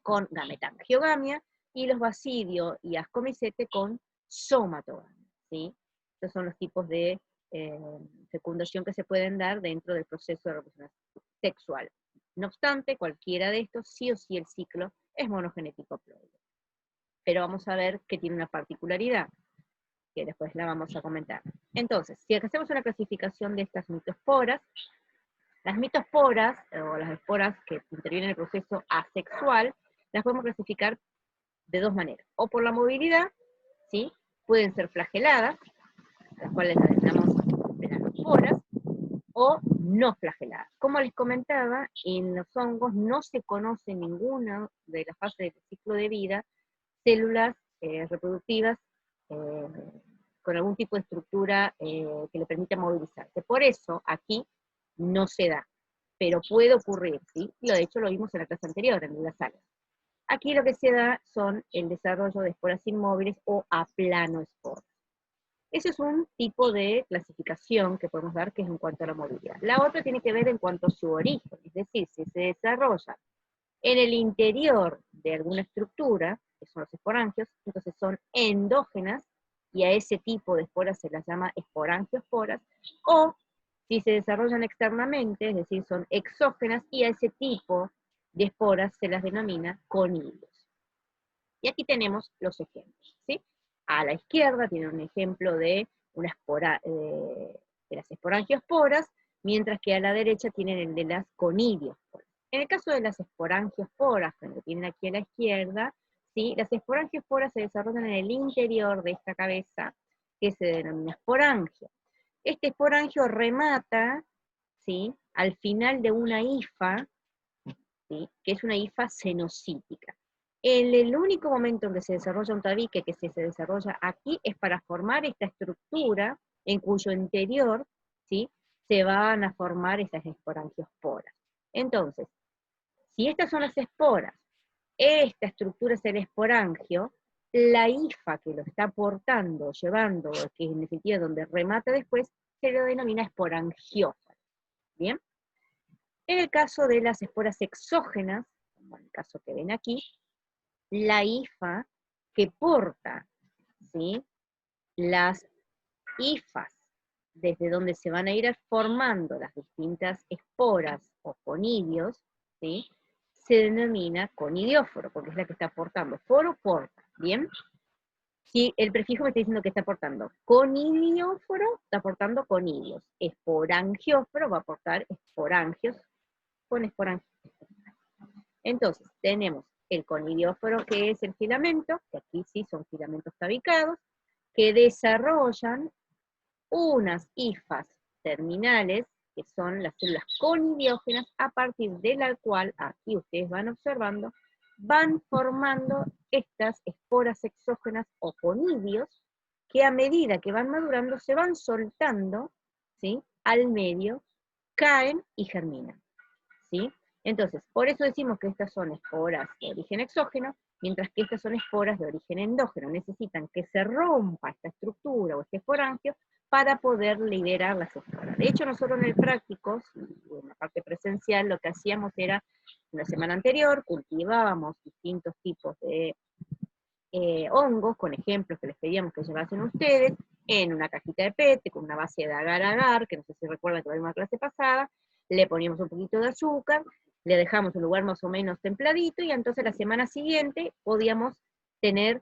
A: con gametangiogamia y los basidio y ascomicete con somatogamia, ¿sí? Estos son los tipos de fecundación que se pueden dar dentro del proceso de reproducción sexual. No obstante, cualquiera de estos, sí o sí el ciclo es monogenético ploide. Pero vamos a ver que tiene una particularidad, que después la vamos a comentar. Entonces, si hacemos una clasificación de estas mitosporas, las mitosporas, o las esporas que intervienen en el proceso asexual, las podemos clasificar de 2 maneras. O por la movilidad, ¿sí? Pueden ser flageladas, las cuales las denominamos melanosporas, o no flageladas. Como les comentaba, en los hongos no se conoce ninguna de las fases del ciclo de vida células reproductivas con algún tipo de estructura que le permita movilizarse. Por eso, aquí no se da, pero puede ocurrir, ¿sí? Y de hecho lo vimos en la clase anterior, en las salas. Aquí lo que se da son el desarrollo de esporas inmóviles o aplanoesporas. Ese es un tipo de clasificación que podemos dar, que es en cuanto a la movilidad. La otra tiene que ver en cuanto a su origen, es decir, si se desarrolla en el interior de alguna estructura, que son los esporangios, entonces son endógenas, y a ese tipo de esporas se las llama esporangiosporas, o si se desarrollan externamente, es decir, son exógenas, y a ese tipo de esporas se las denomina conidios. Y aquí tenemos los ejemplos, ¿sí? A la izquierda tiene un ejemplo de una espora, de las esporangiosporas, mientras que a la derecha tienen el de las conidiosporas. En el caso de las esporangiosporas, que lo tienen aquí a la izquierda, ¿sí? Las esporangiosporas se desarrollan en el interior de esta cabeza, que se denomina esporangio. Este esporangio remata, ¿sí? Al final de una hifa, ¿sí? Que es una hifa cenocítica. El único momento en que se desarrolla un tabique, que se desarrolla aquí, es para formar esta estructura en cuyo interior, ¿sí? Se van a formar esas esporangiosporas. Entonces, si estas son las esporas, esta estructura es el esporangio, la hifa que lo está portando, llevando, que es en definitiva donde remata después, se lo denomina esporangiófora. ¿Bien? En el caso de las esporas exógenas, como en el caso que ven aquí, la hifa que porta, ¿sí? Las hifas, desde donde se van a ir formando las distintas esporas o conidios, ¿sí? Se denomina conidióforo, porque es la que está portando. Foro porta, ¿bien? Si el prefijo me está diciendo que está portando conidióforo, está portando conidios. Esporangióforo va a portar esporangios con esporangios. Entonces, tenemos el conidióforo, que es el filamento, que aquí sí son filamentos tabicados, que desarrollan unas hifas terminales, que son las células conidiógenas, a partir de la cual, aquí ustedes van observando, van formando estas esporas exógenas o conidios, que a medida que van madurando se van soltando, ¿sí? Al medio, caen y germinan, ¿sí? Entonces, por eso decimos que estas son esporas de origen exógeno, mientras que estas son esporas de origen endógeno. Necesitan que se rompa esta estructura o este esporangio para poder liberar las esporas. De hecho, nosotros en el práctico, en la parte presencial, lo que hacíamos era, una semana anterior, cultivábamos distintos tipos de hongos, con ejemplos que les pedíamos que llevasen ustedes, en una cajita de PET, con una base de agar-agar, que no sé si recuerdan que lo vimos en la clase pasada, le poníamos un poquito de azúcar, le dejamos un lugar más o menos templadito, y entonces la semana siguiente podíamos tener,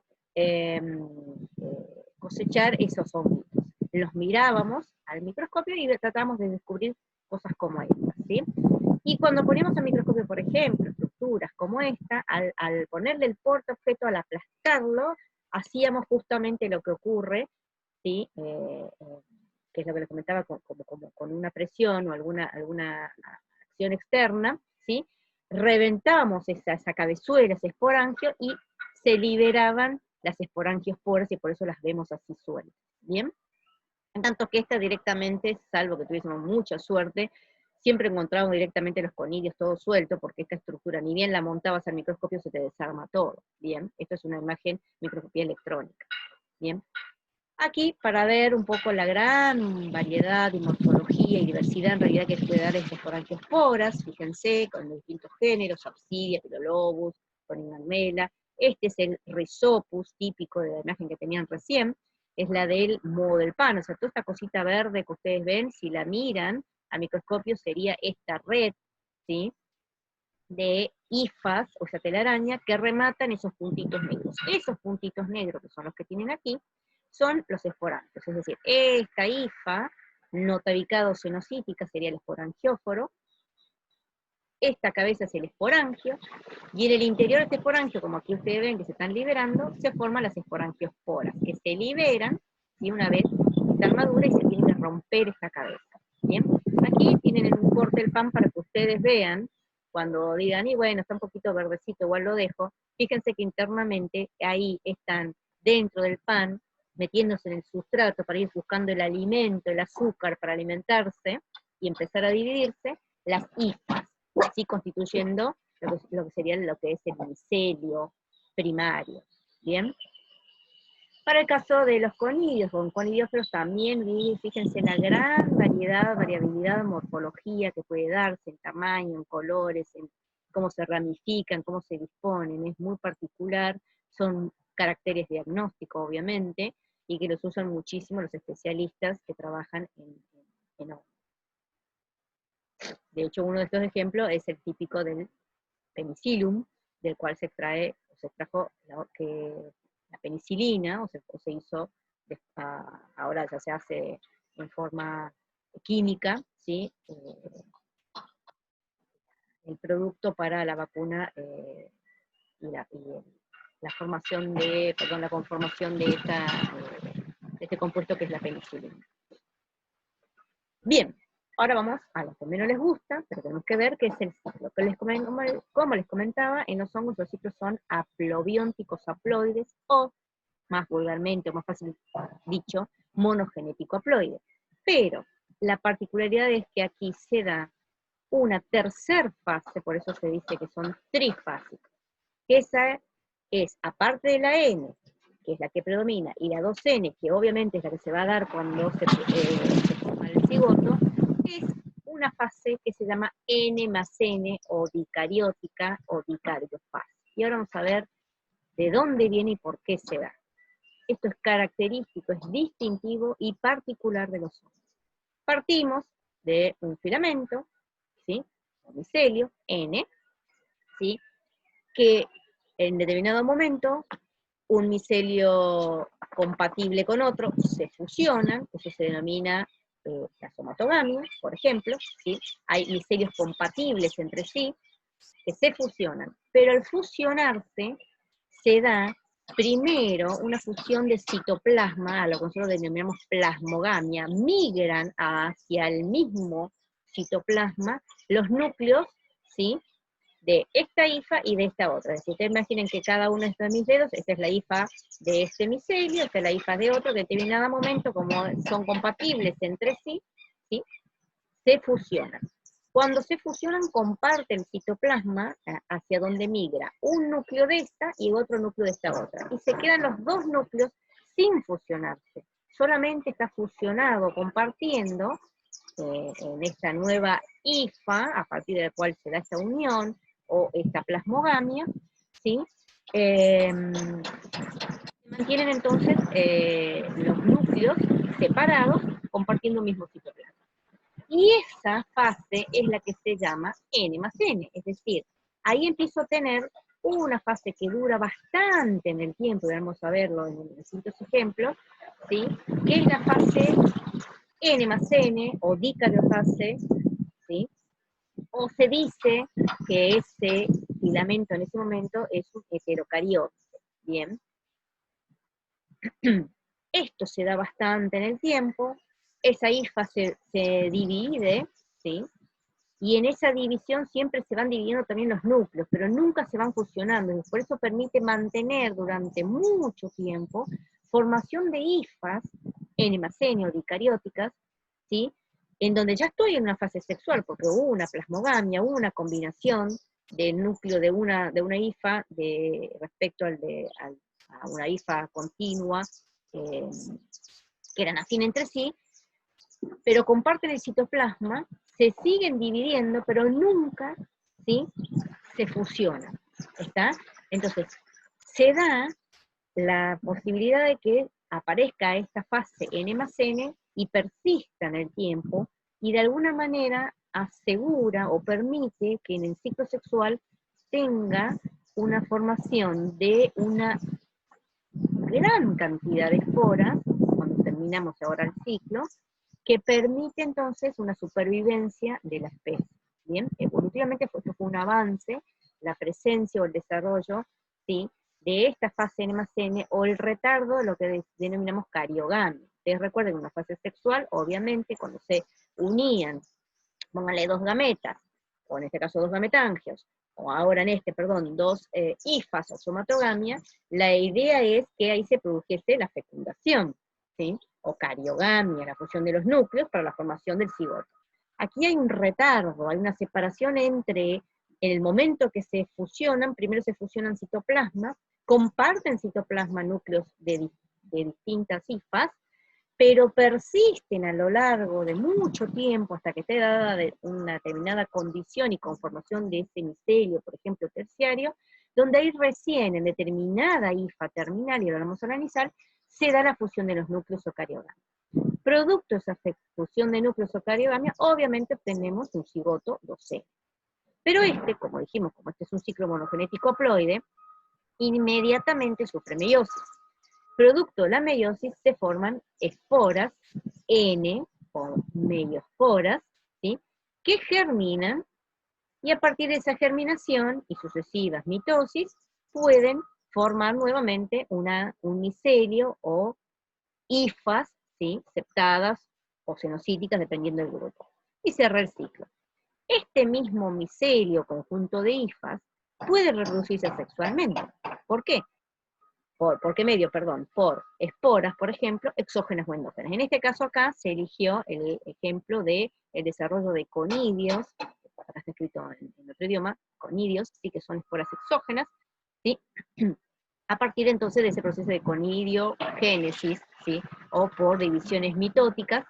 A: cosechar esos honguitos. Los mirábamos al microscopio y tratábamos de descubrir cosas como estas, ¿sí? Y cuando poníamos al microscopio, por ejemplo, estructuras como esta, al ponerle el portaobjeto, al aplastarlo, hacíamos justamente lo que ocurre, ¿sí? Que es lo que les comentaba, con una presión o alguna acción externa, ¿sí? Reventábamos esa cabezuela, ese esporangio, y se liberaban las esporangiosporas, y por eso las vemos así sueltas, ¿bien? En tanto que esta directamente, salvo que tuviésemos mucha suerte, siempre encontramos directamente los conidios todo suelto, porque esta estructura, ni bien la montabas al microscopio, se te desarma todo, ¿bien? Esto es una imagen microscopía electrónica, ¿bien? Aquí, para ver un poco la gran variedad y morfología y diversidad en realidad que puede dar estas esporangiosporas, fíjense, con los distintos géneros, Apsidia, Pilolobus, Coningalmela. Este es el Rhizopus, típico de la imagen que tenían recién, es la del moho del pan, o sea, toda esta cosita verde que ustedes ven, si la miran a microscopio, sería esta red, ¿sí?, de hifas, o sea, telaraña, que rematan esos puntitos negros. Esos puntitos negros, que son los que tienen aquí, son los esporangios, es decir, esta hifa, notavicado-cenocítica, sería el esporangióforo, esta cabeza es el esporangio, y en el interior de este esporangio, como aquí ustedes ven que se están liberando, se forman las esporangiosporas, que se liberan, y una vez están maduras y se tiene que romper esta cabeza. ¿Bien? Aquí tienen un corte del pan para que ustedes vean, cuando digan, y bueno, está un poquito verdecito, igual lo dejo, fíjense que internamente ahí están, dentro del pan, metiéndose en el sustrato para ir buscando el alimento, el azúcar para alimentarse, y empezar a dividirse, las hifas, así constituyendo lo que sería lo que es el micelio primario, ¿bien? Para el caso de los conidios, con conidióferos también, fíjense la gran variabilidad, morfología que puede darse en tamaño, en colores, en cómo se ramifican, cómo se disponen, es muy particular, son caracteres diagnósticos, obviamente, y que los usan muchísimo los especialistas que trabajan en hongos. De hecho, uno de estos ejemplos es el típico del penicillium, del cual se extrajo la penicilina, o se hizo, ahora ya se hace en forma química, ¿sí? El producto para la vacuna y la conformación de este compuesto que es la penicilina. Bien, ahora vamos a lo que menos les gusta, pero tenemos que ver qué es el ciclo. Como les comentaba, en los hongos los ciclos son haplobionticos haploides, o más vulgarmente, o más fácil dicho, monogenético haploide. Pero la particularidad es que aquí se da una tercer fase, por eso se dice que son trifásicos. Esa es, aparte de la N, que es la que predomina, y la 2N, que obviamente es la que se va a dar cuando se forma el cigoto, es una fase que se llama N más N, o dicariótica, o dicariofase. Y ahora vamos a ver de dónde viene y por qué se da. Esto es característico, es distintivo y particular de los hongos. Partimos de un filamento, ¿sí?, un micelio, N, ¿sí?, que en determinado momento un micelio compatible con otro se fusionan, eso se denomina la somatogamia, por ejemplo, ¿sí? Hay micelios compatibles entre sí que se fusionan, pero al fusionarse se da primero una fusión de citoplasma, a lo que nosotros denominamos plasmogamia, migran hacia el mismo citoplasma los núcleos, ¿sí?, de esta hifa y de esta otra. Es decir, ustedes imaginen que cada uno de estos mis dedos, esta es la hifa de este micelio, esta es la hifa de otro, que en determinado momento, como son compatibles entre sí, ¿sí?, se fusionan. Cuando se fusionan, comparten el citoplasma hacia donde migra un núcleo de esta y otro núcleo de esta otra. Y se quedan los dos núcleos sin fusionarse. Solamente está fusionado, compartiendo en esta nueva hifa, a partir de la cual se da esta unión, o esta plasmogamia, ¿sí? Se mantienen entonces los núcleos separados, compartiendo un mismo citoplasma. Y esa fase es la que se llama N más N, es decir, ahí empiezo a tener una fase que dura bastante en el tiempo, y vamos a verlo en los distintos ejemplos, ¿sí?, que es la fase N más N, o dicariofase, ¿sí?, o se dice que ese filamento en ese momento es un heterocariote, ¿bien? Esto se da bastante en el tiempo, esa hifa se divide, ¿sí?, y en esa división siempre se van dividiendo también los núcleos, pero nunca se van fusionando, y por eso permite mantener durante mucho tiempo formación de hifas, N más N o dicarióticas, ¿sí?, en donde ya estoy en una fase sexual, porque hubo una plasmogamia, hubo una combinación del núcleo de una hifa respecto a una hifa continua, que eran afines entre sí, pero comparten el citoplasma, se siguen dividiendo, pero nunca, ¿sí?, se fusionan, ¿está? Entonces, se da la posibilidad de que aparezca esta fase N+N y persista en el tiempo, y de alguna manera asegura o permite que en el ciclo sexual tenga una formación de una gran cantidad de esporas, cuando terminamos ahora el ciclo, que permite entonces una supervivencia de la especie. Bien, evolutivamente esto fue un avance, la presencia o el desarrollo, ¿sí?, de esta fase N+N, o el retardo de lo que denominamos cariogamia. Ustedes recuerden que en una fase sexual, obviamente, cuando se unían, pónganle dos gametas, o en este caso dos gametangios, o ahora en dos hifas o somatogamia, la idea es que ahí se produjese la fecundación, ¿sí?, o cariogamia, la fusión de los núcleos para la formación del cigoto. Aquí hay un retardo, hay una separación entre, en el momento que se fusionan, primero se fusionan citoplasmas, comparten citoplasma núcleos de distintas hifas, pero persisten a lo largo de mucho tiempo hasta que esté dada una determinada condición y conformación de ese micelio, por ejemplo, terciario, donde ahí recién en determinada hifa terminal, y ahora vamos a analizar, se da la fusión de los núcleos o cariogamia. Producto de esa fusión de núcleos o cariogamia, obviamente obtenemos un cigoto docente. Pero como dijimos, como este es un ciclo monogenético haploide, inmediatamente sufre meiosis. Producto de la meiosis se forman esporas N, o meiosporas, ¿sí?, que germinan, y a partir de esa germinación y sucesivas mitosis, pueden formar nuevamente un micelio o hifas, ¿sí?, septadas o cenocíticas, dependiendo del grupo. Y cerrar el ciclo. Este mismo micelio, conjunto de hifas, puede reproducirse sexualmente. ¿Por qué? ¿Por qué medio? Perdón, por esporas, por ejemplo, exógenas o endógenas. En este caso acá se eligió el ejemplo del desarrollo de conidios, acá está escrito en otro idioma, conidios, sí, que son esporas exógenas, ¿sí?, a partir entonces de ese proceso de conidiogénesis, ¿sí?, o por divisiones mitóticas.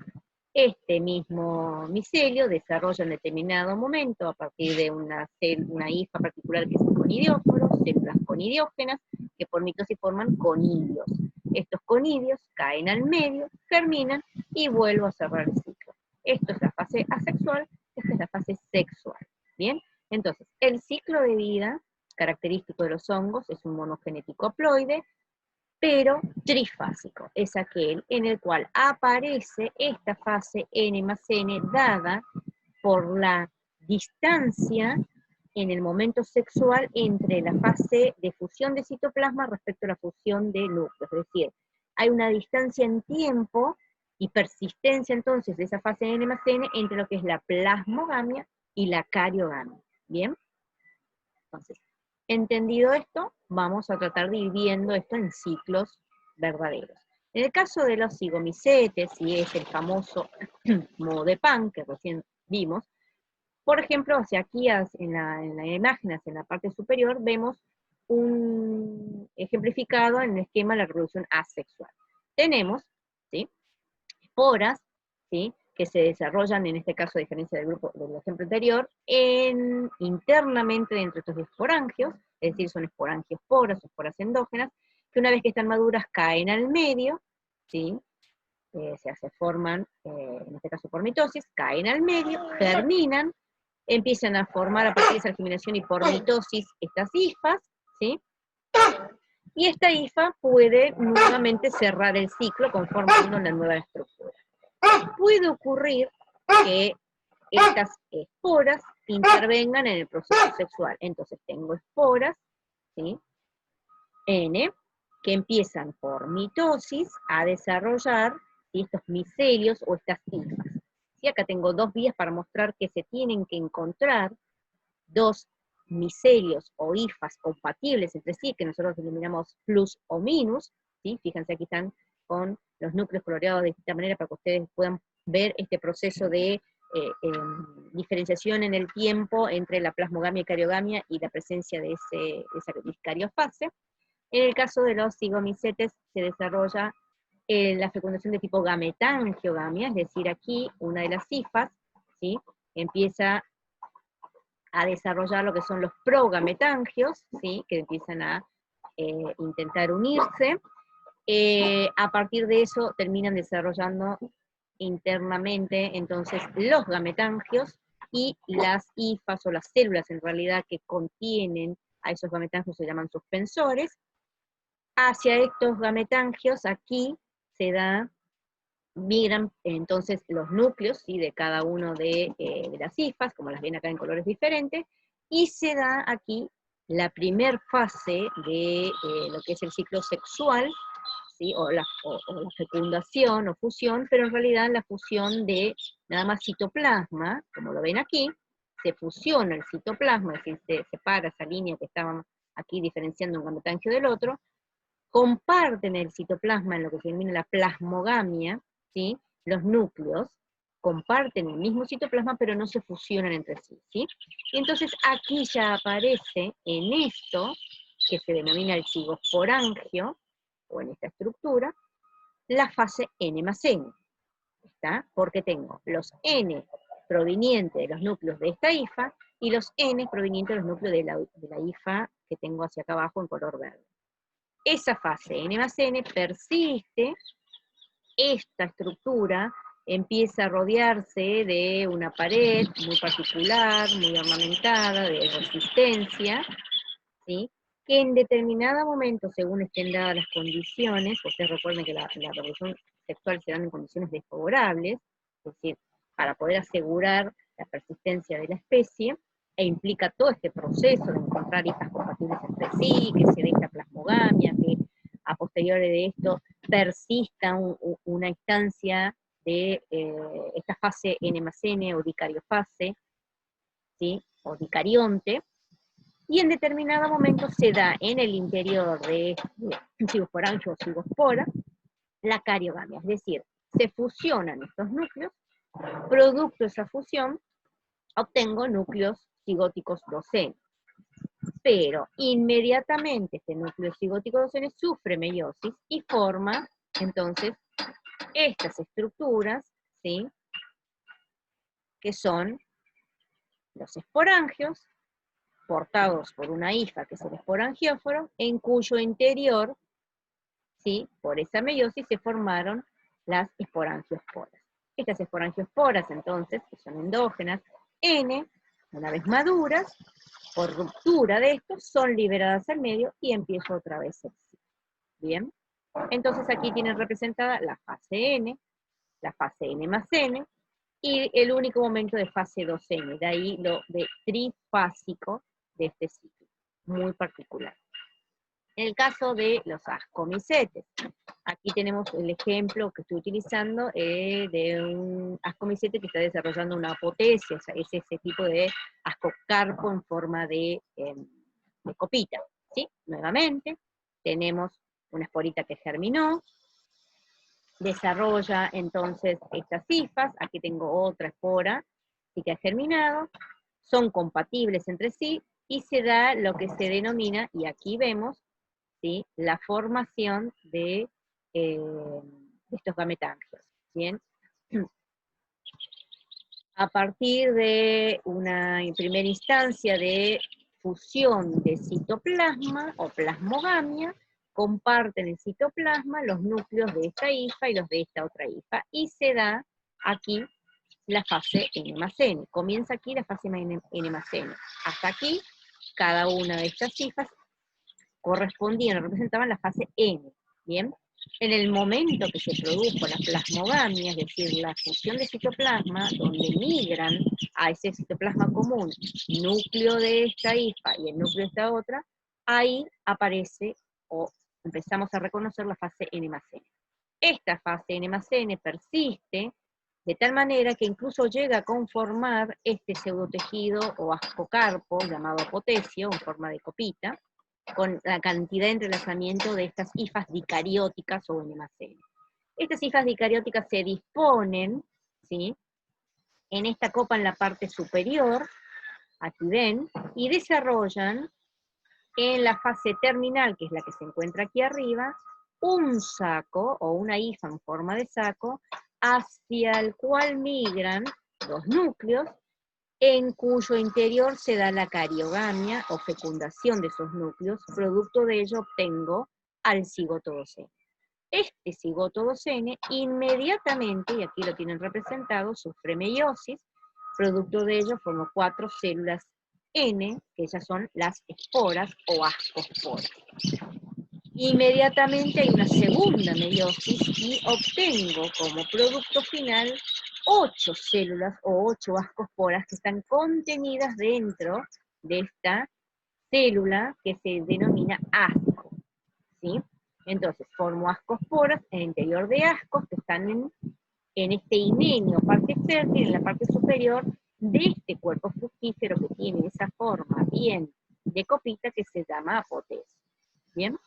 A: Este mismo micelio desarrolla en determinado momento, a partir de una hifa particular que es el conidióforo, células conidiógenas, que por mitosis forman conidios. Estos conidios caen al medio, germinan, y vuelvo a cerrar el ciclo. Esto es la fase asexual, esta es la fase sexual. ¿Bien? Entonces, el ciclo de vida característico de los hongos es un monogenético haploide, pero trifásico, es aquel en el cual aparece esta fase N+N dada por la distancia en el momento sexual entre la fase de fusión de citoplasma respecto a la fusión de núcleos, es decir, hay una distancia en tiempo y persistencia entonces de esa fase N+N entre lo que es la plasmogamia y la cariogamia. ¿Bien? Entonces, entendido esto, vamos a tratar de ir viendo esto en ciclos verdaderos. En el caso de los cigomicetes, y es el famoso modo de pan que recién vimos, por ejemplo, hacia aquí en la imagen, hacia la parte superior, vemos un ejemplificado en el esquema de la reproducción asexual. Tenemos, ¿sí?, esporas, ¿sí?, que se desarrollan, en este caso, a diferencia del ejemplo anterior, internamente dentro de estos esporangios, es decir, son esporangiosporas o esporas endógenas, que una vez que están maduras caen al medio, ¿sí?, se forman, en este caso por mitosis, caen al medio, germinan, empiezan a formar a partir de esa germinación y por mitosis estas hifas, ¿sí?, y esta hifa puede nuevamente cerrar el ciclo conformando una nueva estructura. Puede ocurrir que estas esporas intervengan en el proceso sexual. Entonces tengo esporas, ¿sí?, N, que empiezan por mitosis a desarrollar, ¿sí?, estos micelios o estas hifas. ¿Sí? Acá tengo dos vías para mostrar que se tienen que encontrar dos micelios o hifas compatibles entre sí, que nosotros denominamos plus o minus, ¿sí? Fíjense, aquí están con los núcleos coloreados de esta manera para que ustedes puedan ver este proceso de diferenciación en el tiempo entre la plasmogamia y cariogamia y la presencia de esa discariofase. En el caso de los cigomicetes se desarrolla la fecundación de tipo gametangiogamia, es decir, aquí una de las hifas, ¿sí?, empieza a desarrollar lo que son los progametangios, ¿sí?, que empiezan a intentar unirse. A partir de eso terminan desarrollando internamente entonces los gametangios, y las hifas o las células en realidad que contienen a esos gametangios se llaman suspensores. Hacia estos gametangios aquí migran entonces los núcleos, ¿sí?, de cada uno de las hifas, como las ven acá en colores diferentes, y se da aquí la primer fase de lo que es el ciclo sexual, ¿sí?, o la fecundación o fusión, pero en realidad la fusión de nada más citoplasma, como lo ven aquí, se fusiona el citoplasma, es decir, se separa esa línea que estábamos aquí diferenciando un gametangio del otro, comparten el citoplasma en lo que se denomina la plasmogamia, ¿sí?, los núcleos comparten el mismo citoplasma, pero no se fusionan entre sí, ¿sí? Y entonces aquí ya aparece en esto, que se denomina el cigosporangio, o en esta estructura, la fase N más N, ¿está? Porque tengo los N provenientes de los núcleos de esta hifa, y los N provenientes de los núcleos de la hifa que tengo hacia acá abajo en color verde. Esa fase N más N persiste, esta estructura empieza a rodearse de una pared muy particular, muy ornamentada, de resistencia, ¿sí?, que en determinado momento, según estén dadas las condiciones, ustedes recuerden que la reproducción sexual se da en condiciones desfavorables, es decir, para poder asegurar la persistencia de la especie, e implica todo este proceso de encontrar hijas compatibles entre sí, que se dé esta plasmogamia, que a posteriori de esto persista una instancia de esta fase N más N, o dicariofase, ¿sí?, o dicarionte, y en determinado momento se da en el interior de cigosporangio o cigospora la cariogamia, es decir, se fusionan estos núcleos, producto de esa fusión obtengo núcleos cigóticos 2N, pero inmediatamente este núcleo cigótico 2N sufre meiosis y forma entonces estas estructuras, ¿sí?, que son los esporangios, portados por una hifa que es el esporangióforo, en cuyo interior, ¿sí?, por esa meiosis se formaron las esporangiosporas. Estas esporangiosporas entonces, que son endógenas, N, una vez maduras, por ruptura de esto, son liberadas al medio y empiezo otra vez el ciclo. ¿Bien? Entonces aquí tienen representada la fase N, la fase N más N, y el único momento de fase 2N, de ahí lo de trifásico de este ciclo, muy particular. En el caso de los ascomicetes, aquí tenemos el ejemplo que estoy utilizando de un ascomicete que está desarrollando una apotecia, es ese tipo de ascocarpo en forma de copita, ¿sí? Nuevamente, tenemos una esporita que germinó, desarrolla entonces estas hifas, aquí tengo otra espora que ha germinado, son compatibles entre sí, y se da lo que se denomina, y aquí vemos, ¿sí?, la formación de estos gametangios, ¿bien? A partir de una primera instancia de fusión de citoplasma o plasmogamia, comparten el citoplasma los núcleos de esta hifa y los de esta otra hifa, y se da aquí la fase N más N. Comienza aquí la fase N más N. Hasta aquí, cada una de estas hifas correspondían, representaban la fase N, ¿bien? En el momento que se produjo la plasmogamia, es decir, la fusión de citoplasma, donde migran a ese citoplasma común, núcleo de esta hifa y el núcleo de esta otra, ahí aparece o empezamos a reconocer la fase N más N. Esta fase N más N persiste de tal manera que incluso llega a conformar este pseudotejido o ascocarpo llamado apotecio, en forma de copita, con la cantidad de entrelazamiento de estas hifas dicarióticas o N más N. Estas hifas dicarióticas se disponen, ¿sí? En esta copa en la parte superior, aquí ven, y desarrollan en la fase terminal, que es la que se encuentra aquí arriba, un saco o una hifa en forma de saco, hacia el cual migran los núcleos, en cuyo interior se da la cariogamia o fecundación de esos núcleos. Producto de ello obtengo al cigoto 2N. Este cigoto 2N inmediatamente, y aquí lo tienen representado, sufre meiosis. Producto de ello formo 4 células N, que ellas son las esporas o ascosporas. Inmediatamente hay una segunda meiosis y obtengo como producto final 8 células o 8 ascosporas que están contenidas dentro de esta célula que se denomina asco, ¿sí? Entonces, formo ascosporas en el interior de ascos que están en este himenio, parte fértil, en la parte superior de este cuerpo fructífero que tiene esa forma bien de copita que se llama apotesis. ¿Bien?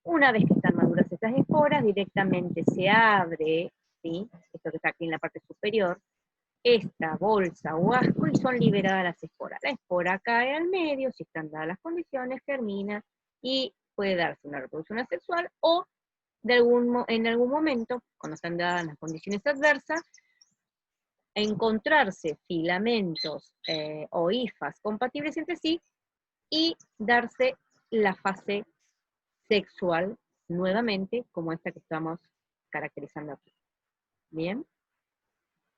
A: Una vez que están maduras estas esporas, directamente se abre, ¿sí? Esto que está aquí en la parte superior, esta bolsa o asco y son liberadas las esporas. La espora cae al medio, si están dadas las condiciones, germina y puede darse una reproducción asexual o en algún momento, cuando están dadas las condiciones adversas, encontrarse filamentos o hifas compatibles entre sí y darse la fase sexual nuevamente, como esta que estamos caracterizando aquí. ¿Bien?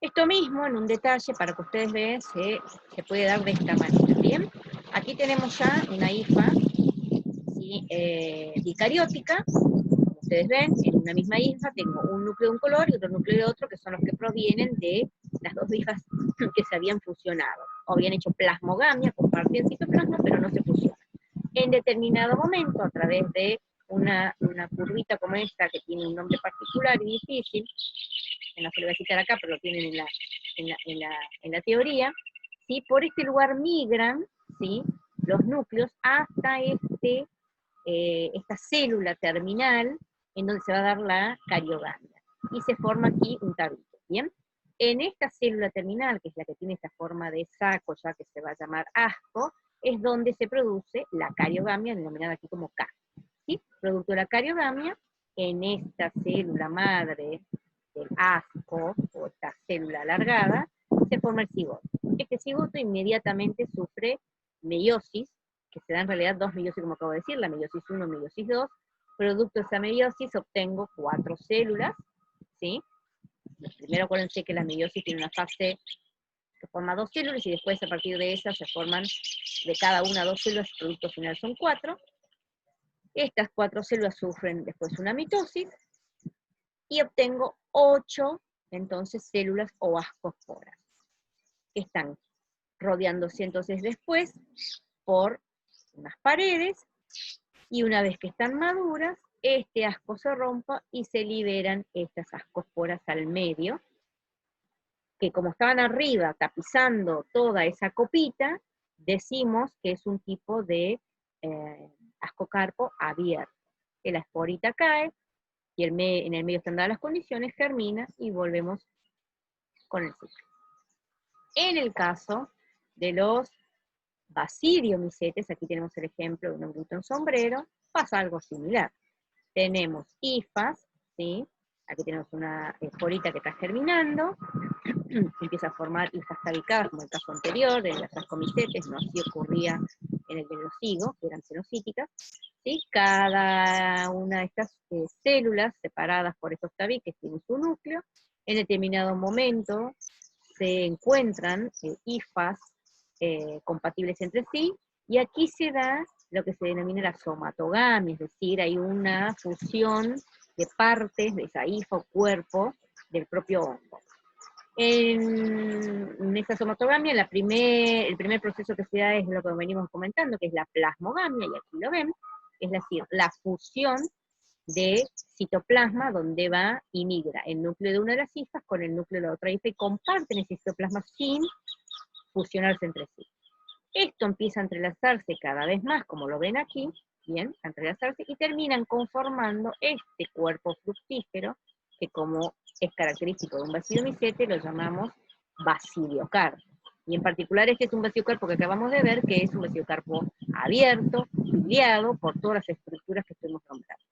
A: Esto mismo, en un detalle, para que ustedes vean, se puede dar de esta manera. ¿Bien? Aquí tenemos ya una hifa, ¿sí? Dicariótica. Como ustedes ven, en una misma hifa tengo un núcleo de un color y otro núcleo de otro, que son los que provienen de las dos hifas que se habían fusionado. O habían hecho plasmogamia, compartían citoplasma, pero no se fusionan. En determinado momento, a través de una curvita como esta, que tiene un nombre particular y difícil, no se lo voy a citar acá, pero lo tienen en la teoría, ¿sí? Por este lugar migran, ¿sí? Los núcleos hasta esta célula terminal, en donde se va a dar la cariogamia. Y se forma aquí un tabique, ¿bien? En esta célula terminal, que es la que tiene esta forma de saco, ya que se va a llamar asco, es donde se produce la cariogamia, denominada aquí como K. ¿Sí? Producto de la cariogamia, en esta célula madre del asco, o esta célula alargada, se forma el cigoto. Este cigoto inmediatamente sufre meiosis, que se da en realidad 2 meiosis, como acabo de decir, la meiosis 1, meiosis 2. Producto de esa meiosis obtengo 4 células, ¿sí? Primero acuérdense que la meiosis tiene una fase que forma 2 células, y después a partir de esas se forman de cada una 2 células, el producto final son 4. Estas 4 células sufren después una mitosis, y obtengo 8, entonces, células o ascosporas, que están rodeándose entonces después por unas paredes, y una vez que están maduras, este asco se rompa y se liberan estas ascosporas al medio, que como estaban arriba tapizando toda esa copita, decimos que es un tipo de ascocarpo abierto, que la esporita cae, y en el medio están dadas las condiciones, germina, y volvemos con el ciclo. En el caso de los basidiomicetes, aquí tenemos el ejemplo de un honguito en sombrero, pasa algo similar. Tenemos hifas, ¿sí? Aquí tenemos una esporita que está germinando, empieza a formar hifas tabicadas, como el caso anterior de las ascomicetes, no así ocurría en el de los higos, que eran xenocíticas, ¿sí? Cada una de estas células separadas por estos tabiques tiene su núcleo. En determinado momento se encuentran hifas compatibles entre sí, y aquí se da lo que se denomina la somatogamia, es decir, hay una fusión de partes de esa hifa o cuerpo del propio hongo. En esta somatogamia, el primer proceso que se da es lo que venimos comentando, que es la plasmogamia, y aquí lo ven, es decir, la fusión de citoplasma, donde va y migra el núcleo de una de las hifas con el núcleo de la otra hifa, y comparten ese citoplasma sin fusionarse entre sí. Esto empieza a entrelazarse cada vez más, como lo ven aquí, bien, a entrelazarse, y terminan conformando este cuerpo fructífero, que como es característico de un basidiomicetes, lo llamamos basidiocarpo. Y en particular este es un basidiocarpo que acabamos de ver, que es un basidiocarpo abierto, ciliado, por todas las estructuras que estuvimos nombrando.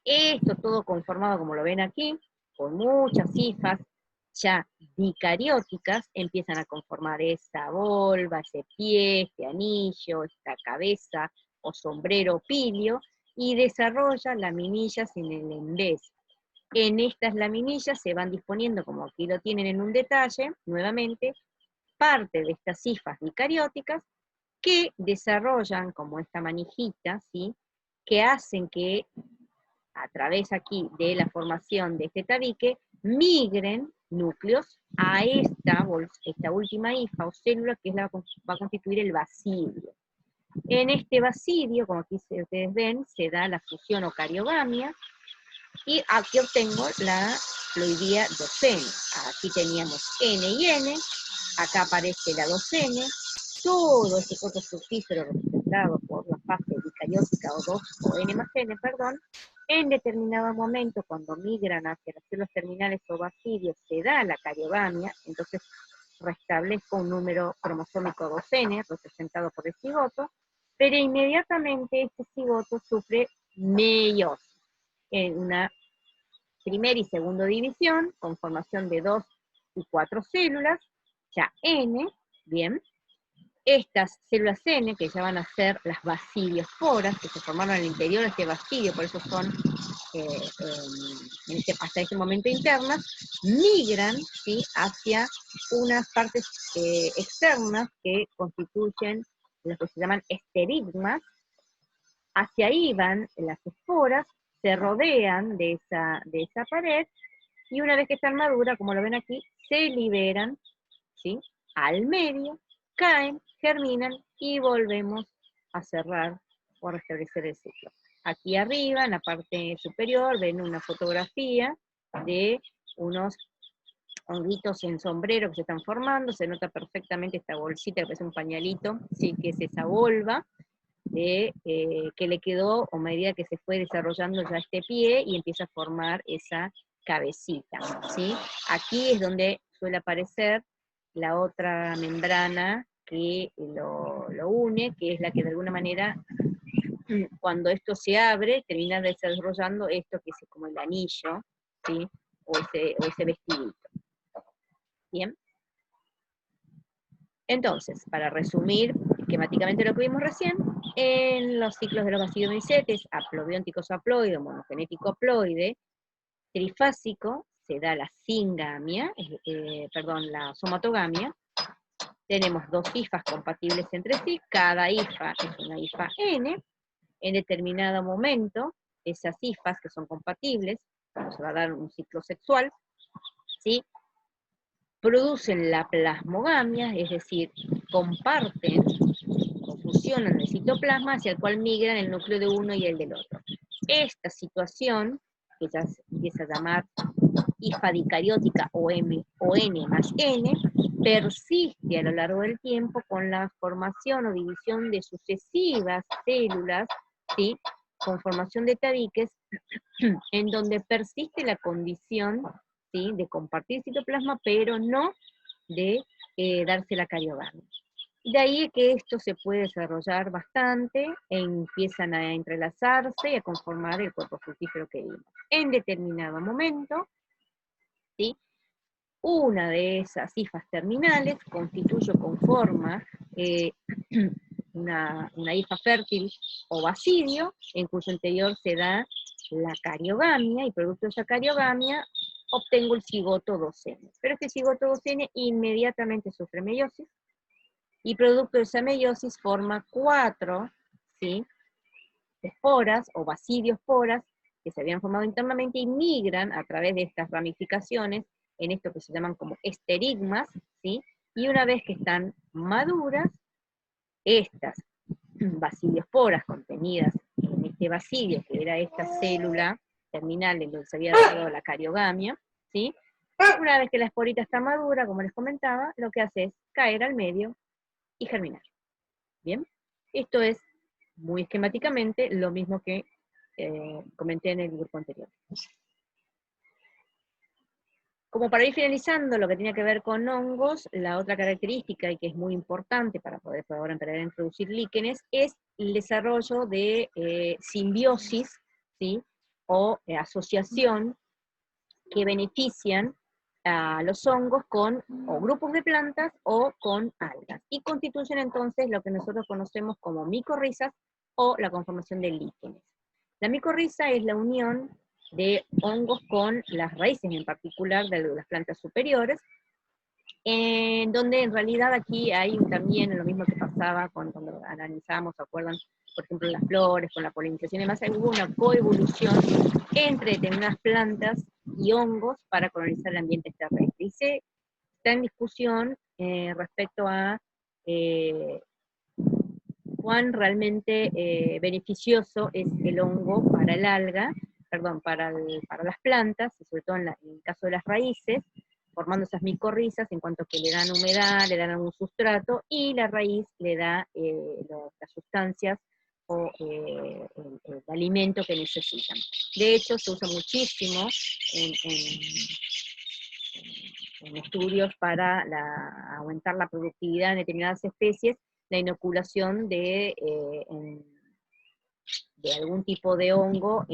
A: Esto todo conformado, como lo ven aquí, con muchas hifas ya dicarióticas, empiezan a conformar esa volva, ese pie, este anillo, esta cabeza o sombrero pilio, y desarrolla laminillas en el embés. En estas laminillas se van disponiendo, como aquí lo tienen en un detalle, nuevamente, parte de estas hifas dicarióticas que desarrollan como esta manijita, ¿sí? Que hacen que a través aquí de la formación de este tabique, migren núcleos a esta última hifa o célula que es va a constituir el basidio. En este basidio, como aquí ustedes ven, se da la fusión o cariogamia, y aquí obtengo la ploidía 2N. Aquí teníamos N y N, acá aparece la 2N, todo este corto fructífero representado por la fase dicariótica o 2 o N más N, perdón, en determinado momento, cuando migran hacia las células terminales o basidios, se da la cariogamia, entonces restablezco un número cromosómico 2N, representado por el cigoto, pero inmediatamente este cigoto sufre meiosis, en una primera y segunda división, con formación de 2 y 4 células, ya N, bien. Estas células N, que ya van a ser las basidiosporas, que se formaron en el interior de este basidio, por eso son hasta este momento internas, migran, ¿sí?, hacia unas partes externas que constituyen lo que se llaman esterigmas. Hacia ahí van las esporas, se rodean de esa pared, y una vez que están maduras, como lo ven aquí, se liberan, ¿sí?, al medio, caen, germinan y volvemos a cerrar o a restablecer el ciclo. Aquí arriba, en la parte superior, ven una fotografía de unos honguitos en sombrero que se están formando, se nota perfectamente esta bolsita que parece un pañalito, ¿sí?, que es esa volva, que le quedó a medida que se fue desarrollando ya este pie y empieza a formar esa cabecita, ¿sí? Aquí es donde suele aparecer la otra membrana que lo une, que es la que de alguna manera, cuando esto se abre, termina desarrollando esto que es como el anillo, ¿sí?, o ese vestidito. ¿Bien? Entonces, para resumir esquemáticamente lo que vimos recién, en los ciclos de los basidiomicetes, haplobionticos haploide, monogenético haploide, trifásico, se da la singamia, la somatogamia. Tenemos dos hifas compatibles entre sí, cada hifa es una hifa N. En determinado momento, esas hifas que son compatibles, cuando se va a dar un ciclo sexual, ¿sí?, producen la plasmogamia, es decir, comparten o fusionan el citoplasma hacia el cual migran el núcleo de uno y el del otro. Esta situación, que ya se empieza a llamar hifa dicariótica o N más N, persiste a lo largo del tiempo con la formación o división de sucesivas células, ¿sí?, con formación de tabiques, en donde persiste la condición, ¿sí?, de compartir citoplasma, pero no de darse la cariogamia. De ahí que esto se puede desarrollar bastante, e empiezan a entrelazarse y a conformar el cuerpo fructífero que vimos. En determinado momento, ¿sí?, una de esas hifas terminales constituye o conforma una hifa fértil o basidio, en cuyo interior se da la cariogamia, y producto de esa cariogamia obtengo el cigoto 2N. Pero este cigoto 2N inmediatamente sufre meiosis, y producto de esa meiosis forma 4, ¿sí?, esporas o basidiosporas que se habían formado internamente y migran a través de estas ramificaciones en esto que se llaman como esterigmas, ¿sí? Y una vez que están maduras, estas basidiosporas contenidas en este basidio, que era esta célula terminal en donde se había dado la cariogamia, ¿sí?, una vez que la esporita está madura, como les comentaba, lo que hace es caer al medio y germinar. ¿Bien? Esto es, muy esquemáticamente, lo mismo que comenté en el grupo anterior. Como para ir finalizando lo que tiene que ver con hongos, la otra característica, y que es muy importante para poder ahora empezar a introducir líquenes, es el desarrollo de simbiosis, ¿sí? O asociación que benefician a los hongos con o grupos de plantas o con algas, y constituyen entonces lo que nosotros conocemos como micorrizas o la conformación de líquenes. La micorriza es la unión de hongos con las raíces, en particular de las plantas superiores, en donde en realidad aquí hay también lo mismo que pasaba cuando analizábamos, ¿se acuerdan? Por ejemplo, las flores, con la polinización y demás, hubo una coevolución entre determinadas plantas y hongos para colonizar el ambiente terrestre. Y se está en discusión respecto a cuán realmente beneficioso es el hongo para el alga, perdón, para las plantas, y sobre todo en el caso de las raíces, formando esas micorrizas en cuanto que le dan humedad, le dan algún sustrato, y la raíz le da las sustancias o el alimento que necesitan. De hecho, se usa muchísimo en estudios para aumentar la productividad en determinadas especies, la inoculación de algún tipo de hongo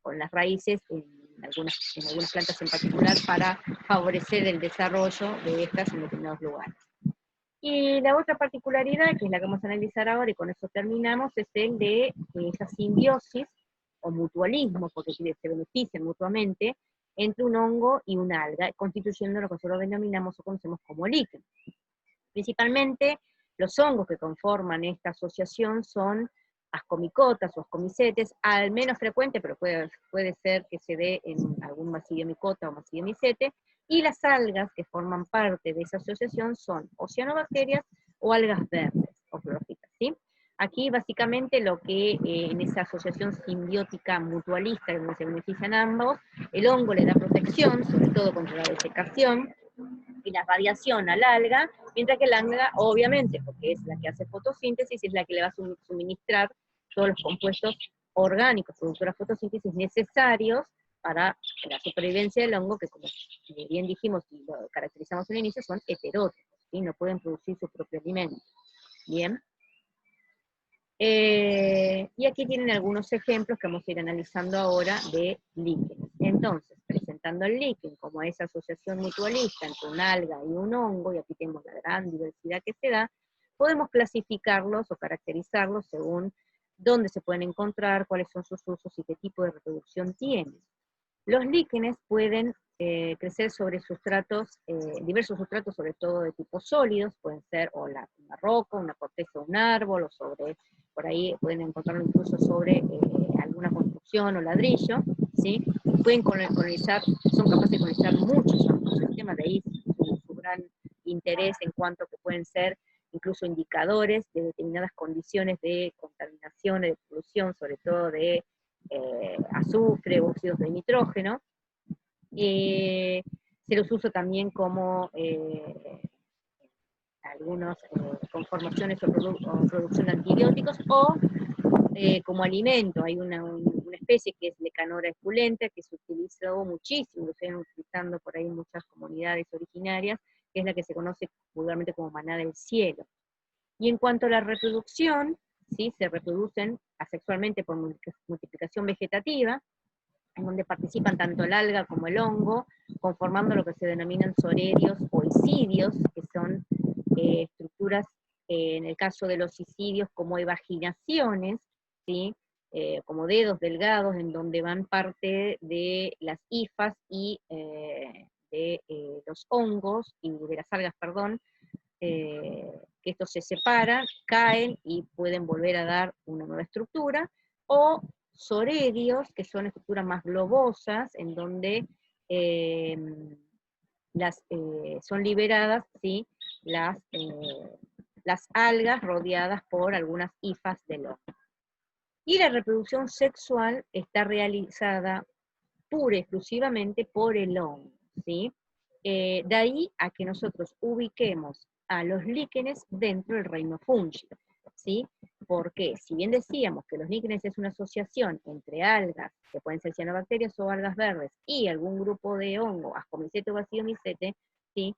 A: con las raíces en algunas plantas en particular, para favorecer el desarrollo de estas en determinados lugares. Y la otra particularidad, que es la que vamos a analizar ahora, y con eso terminamos, es el de esa simbiosis o mutualismo, porque se benefician mutuamente, entre un hongo y una alga, constituyendo lo que nosotros denominamos o conocemos como líquen. Principalmente, los hongos que conforman esta asociación son ascomicotas o ascomicetes, al menos frecuente, pero puede ser que se dé en algún basidiomicota o basidiomicete, y las algas que forman parte de esa asociación son o cianobacterias o algas verdes o clorofítas, ¿sí? Aquí básicamente lo que en esa asociación simbiótica mutualista, donde se benefician ambos, el hongo le da protección, sobre todo contra la desecación y la radiación al alga, mientras que el alga, obviamente, porque es la que hace fotosíntesis, es la que le va a suministrar todos los compuestos orgánicos, productoras de fotosíntesis necesarios para la supervivencia del hongo, que como bien dijimos y lo caracterizamos al inicio, son heterótrofos, ¿sí? No pueden producir su propio alimento. Bien. Y aquí tienen algunos ejemplos que vamos a ir analizando ahora de líquenes. Entonces, presentando el líquen como esa asociación mutualista entre un alga y un hongo, y aquí tenemos la gran diversidad que se da, podemos clasificarlos o caracterizarlos según dónde se pueden encontrar, cuáles son sus usos y qué tipo de reproducción tienen. Los líquenes pueden crecer sobre sustratos, diversos sustratos, sobre todo de tipo sólidos, pueden ser una roca, una corteza de un árbol, o sobre, por ahí pueden encontrarlo incluso sobre alguna construcción o ladrillo, ¿sí? Pueden colonizar, son capaces de colonizar muchos sistemas, de ahí su gran interés en cuanto que pueden ser incluso indicadores de determinadas condiciones de contaminación, de polución, sobre todo de azufre, óxidos de nitrógeno. Se los usa también como algunas conformaciones o producción de antibióticos, o como alimento. Hay una especie que es Lecanora esculenta, que se utilizó muchísimo, lo siguen utilizando por ahí en muchas comunidades originarias, que es la que se conoce vulgarmente como maná del cielo. Y en cuanto a la reproducción, ¿sí? Se reproducen asexualmente por multiplicación vegetativa, en donde participan tanto el alga como el hongo, conformando lo que se denominan sorerios o isidios, que son estructuras, en el caso de los isidios, como evaginaciones, ¿sí? Como dedos delgados, en donde van parte de las hifas y de los hongos, y de las algas, perdón, que estos se separan, caen y pueden volver a dar una nueva estructura, o soredios, que son estructuras más globosas, en donde son liberadas, ¿sí? Las algas rodeadas por algunas hifas del hongo. Y la reproducción sexual está realizada pura y exclusivamente por el hongo, ¿sí? De ahí a que nosotros ubiquemos a los líquenes dentro del reino fúngico. ¿sí? Porque si bien decíamos que los líquenes es una asociación entre algas, que pueden ser cianobacterias o algas verdes, y algún grupo de hongo, ascomicete o basidiomicete, ¿sí?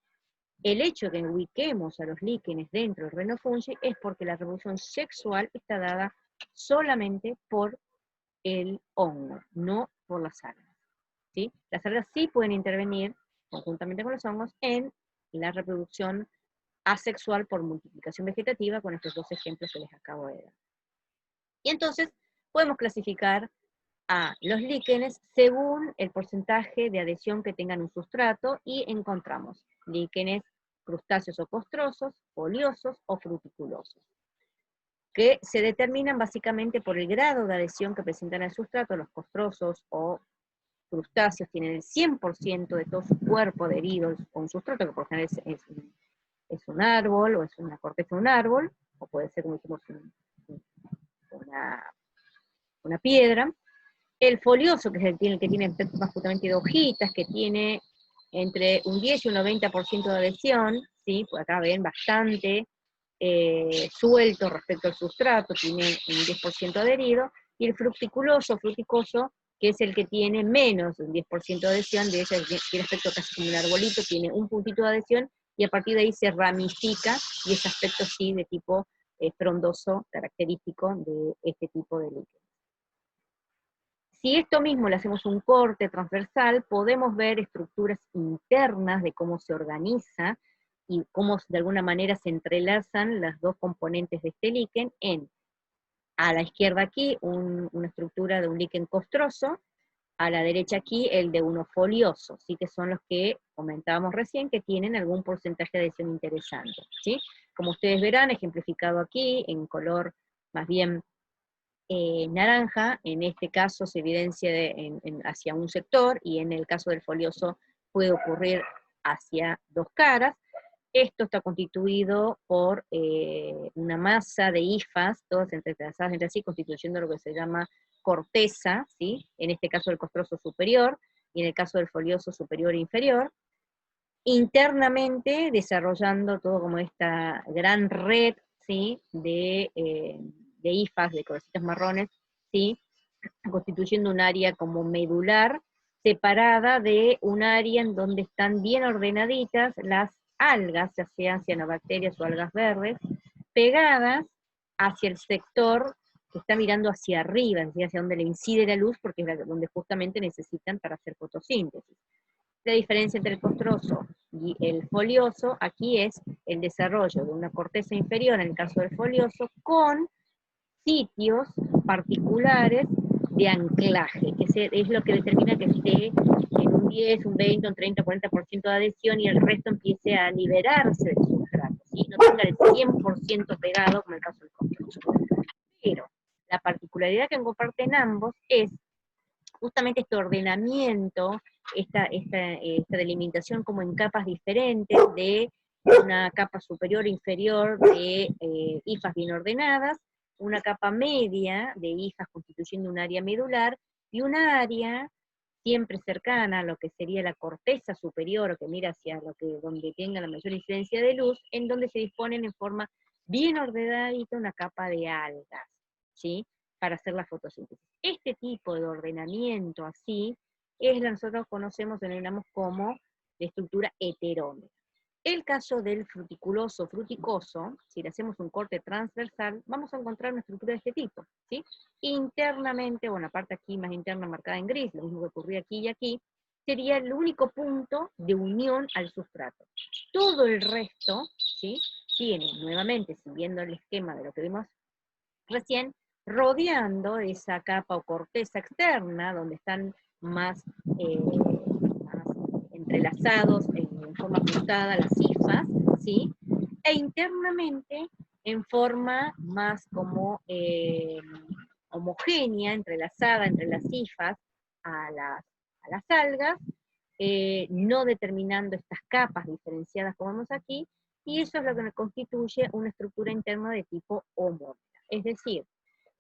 A: El hecho de que ubiquemos a los líquenes dentro del reino fungi es porque la reproducción sexual está dada solamente por el hongo, no por las algas, ¿sí? Las algas sí pueden intervenir conjuntamente con los hongos en la reproducción asexual por multiplicación vegetativa, con estos dos ejemplos que les acabo de dar. Y entonces podemos clasificar a los líquenes según el porcentaje de adhesión que tengan un sustrato, y encontramos líquenes crustáceos o costrosos, foliosos o fruticulosos, que se determinan básicamente por el grado de adhesión que presentan al sustrato. Los costrosos o crustáceos tienen el 100% de todo su cuerpo adherido a un sustrato, que por general es un árbol, o es una corteza de un árbol, o puede ser, como dijimos, una piedra. El folioso, que es el que tiene más justamente de hojitas, que tiene entre un 10 y un 90% de adhesión, ¿sí? Pues acá ven bastante suelto respecto al sustrato, tiene un 10% adherido, y el fruticuloso, fruticoso, que es el que tiene menos de un 10% de adhesión, de ese tiene aspecto casi como un arbolito, tiene un puntito de adhesión, y a partir de ahí se ramifica, y ese aspecto sí de tipo frondoso, característico de este tipo de líquido. Si esto mismo le hacemos un corte transversal, podemos ver estructuras internas de cómo se organiza y cómo de alguna manera se entrelazan las dos componentes de este líquen a la izquierda aquí una estructura de un líquen costroso, a la derecha aquí el de uno folioso, ¿sí? Que son los que comentábamos recién, que tienen algún porcentaje de adhesión interesante, ¿sí? Como ustedes verán, ejemplificado aquí en color más bien naranja, en este caso se evidencia hacia un sector, y en el caso del folioso puede ocurrir hacia dos caras. Esto está constituido por una masa de hifas, todas entrelazadas entre sí, constituyendo lo que se llama corteza, ¿sí? En este caso del costroso superior, y en el caso del folioso superior e inferior, internamente desarrollando todo como esta gran red, ¿sí? De hifas, de cositas marrones, ¿sí? Constituyendo un área como medular, separada de un área en donde están bien ordenaditas las algas, ya sean cianobacterias o algas verdes, pegadas hacia el sector que está mirando hacia arriba, es decir, hacia donde le incide la luz, porque es donde justamente necesitan para hacer fotosíntesis. La diferencia entre el costroso y el folioso aquí es el desarrollo de una corteza inferior, en el caso del folioso, con sitios particulares de anclaje, que es lo que determina que esté en un 10, un 20, un 30, 40% de adhesión, y el resto empiece a liberarse del sustrato, ¿sí? No tenga el 100% pegado, como el caso del costroso. Pero la particularidad que comparten ambos es justamente este ordenamiento, esta delimitación como en capas diferentes, de una capa superior e inferior de hifas bien ordenadas, una capa media de hifas constituyendo un área medular, y una área siempre cercana a lo que sería la corteza superior, o que mira hacia donde tenga la mayor incidencia de luz, en donde se disponen en forma bien ordenadita una capa de algas, ¿sí? Para hacer la fotosíntesis. Este tipo de ordenamiento así es la que nosotros conocemos, denominamos como de estructura heterómera. El caso del fruticuloso fruticoso, si le hacemos un corte transversal, vamos a encontrar una estructura de este tipo, ¿sí? Internamente, bueno, aparte aquí más interna marcada en gris, lo mismo que ocurría aquí y aquí, sería el único punto de unión al sustrato. Todo el resto, ¿sí? Tiene, nuevamente, siguiendo el esquema de lo que vimos recién, rodeando esa capa o corteza externa, donde están más entrelazados en forma ajustada las hifas, ¿sí? E internamente en forma más como homogénea, entrelazada entre las hifas a las algas, no determinando estas capas diferenciadas como vemos aquí, y eso es lo que constituye una estructura interna de tipo homónima. Es decir,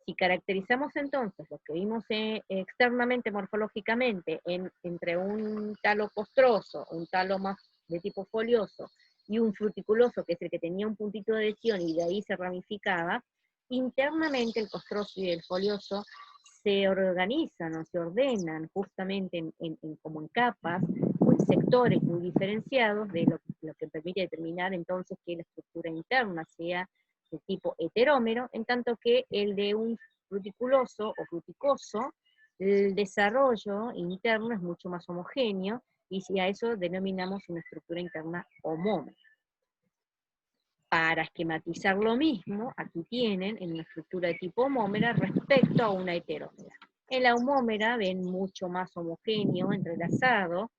A: si caracterizamos entonces lo que vimos externamente morfológicamente entre un talo costroso, un talo más de tipo folioso, y un fruticuloso, que es el que tenía un puntito de adhesión y de ahí se ramificaba, internamente el costroso y el folioso se organizan o se ordenan justamente como en capas o en sectores muy diferenciados, de lo que permite determinar entonces que la estructura interna sea de tipo heterómero, en tanto que el de un fruticuloso o fruticoso, el desarrollo interno es mucho más homogéneo, y si a eso denominamos una estructura interna homómera. Para esquematizar lo mismo, aquí tienen en una estructura de tipo homómera respecto a una heterómera. En la homómera ven mucho más homogéneo, entrelazado,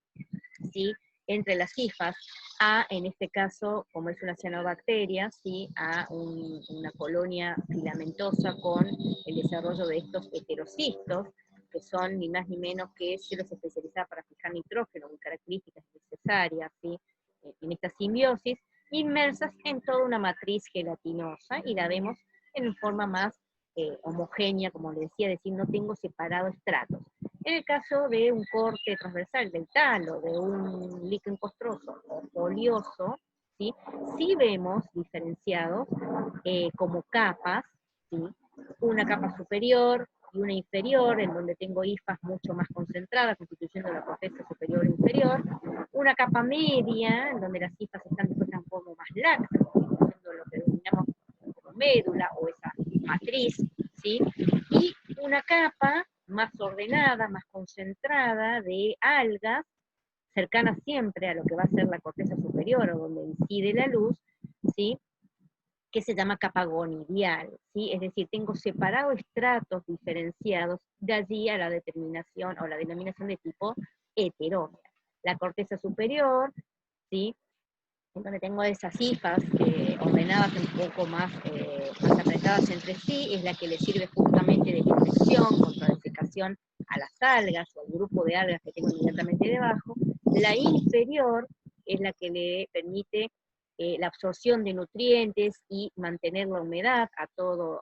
A: ¿sí?, entre las hifas, en este caso, como es una cianobacteria, ¿sí?, a una colonia filamentosa con el desarrollo de estos heterocistos, que son ni más ni menos que células especializadas para fijar nitrógeno, con características necesarias, ¿sí?, en esta simbiosis, inmersas en toda una matriz gelatinosa, y la vemos en forma más homogénea, como les decía, es decir, no tengo separados estratos. En el caso de un corte transversal del talo, de un líquen costroso o folioso, ¿sí?, sí vemos diferenciados como capas, ¿sí?, una capa superior y una inferior, en donde tengo hifas mucho más concentradas, constituyendo la corteza superior e inferior, una capa media, en donde las hifas están dispuestas en forma más laxa, constituyendo lo que denominamos como médula o esa matriz, ¿sí?, y una capa más ordenada, más concentrada de algas, cercanas siempre a lo que va a ser la corteza superior, o donde incide la luz, ¿sí?, que se llama capa gonidial, ¿sí?, es decir, tengo separados estratos diferenciados, de allí a la determinación o la denominación de tipo heterómera. La corteza superior, ¿sí?, en donde tengo esas hifas ordenadas un poco más apretadas entre sí, es la que le sirve justamente de protección contra la desecación a las algas o al grupo de algas que tengo inmediatamente debajo. La inferior es la que le permite la absorción de nutrientes y mantener la humedad a toda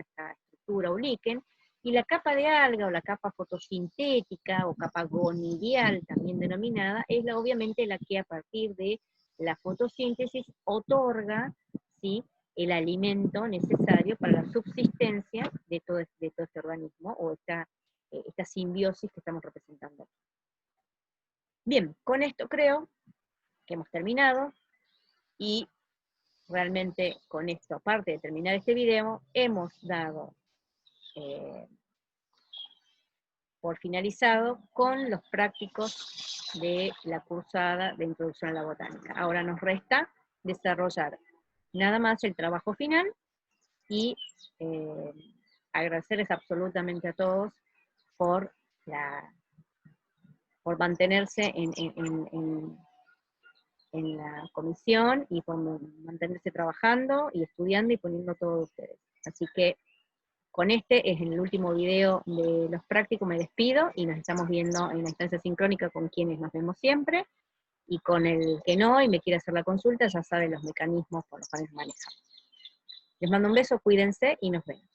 A: esta estructura o líquen. Y la capa de alga, o la capa fotosintética, o capa gonidial también denominada, es obviamente la que a partir de la fotosíntesis otorga, ¿sí?, el alimento necesario para la subsistencia de todo este organismo, o esta simbiosis que estamos representando. Bien, con esto creo que hemos terminado, y realmente con esto, aparte de terminar este video, hemos dado por finalizado con los prácticos de la cursada de Introducción a la Botánica. Ahora nos resta desarrollar nada más el trabajo final, y agradecerles absolutamente a todos por mantenerse en la comisión, y por mantenerse trabajando y estudiando y poniendo todo ustedes. Así que con este es el último video de los prácticos, me despido, y nos estamos viendo en la instancia sincrónica con quienes nos vemos siempre, y con el que no y me quiere hacer la consulta, ya sabe los mecanismos por los cuales manejamos. Les mando un beso, cuídense y nos vemos.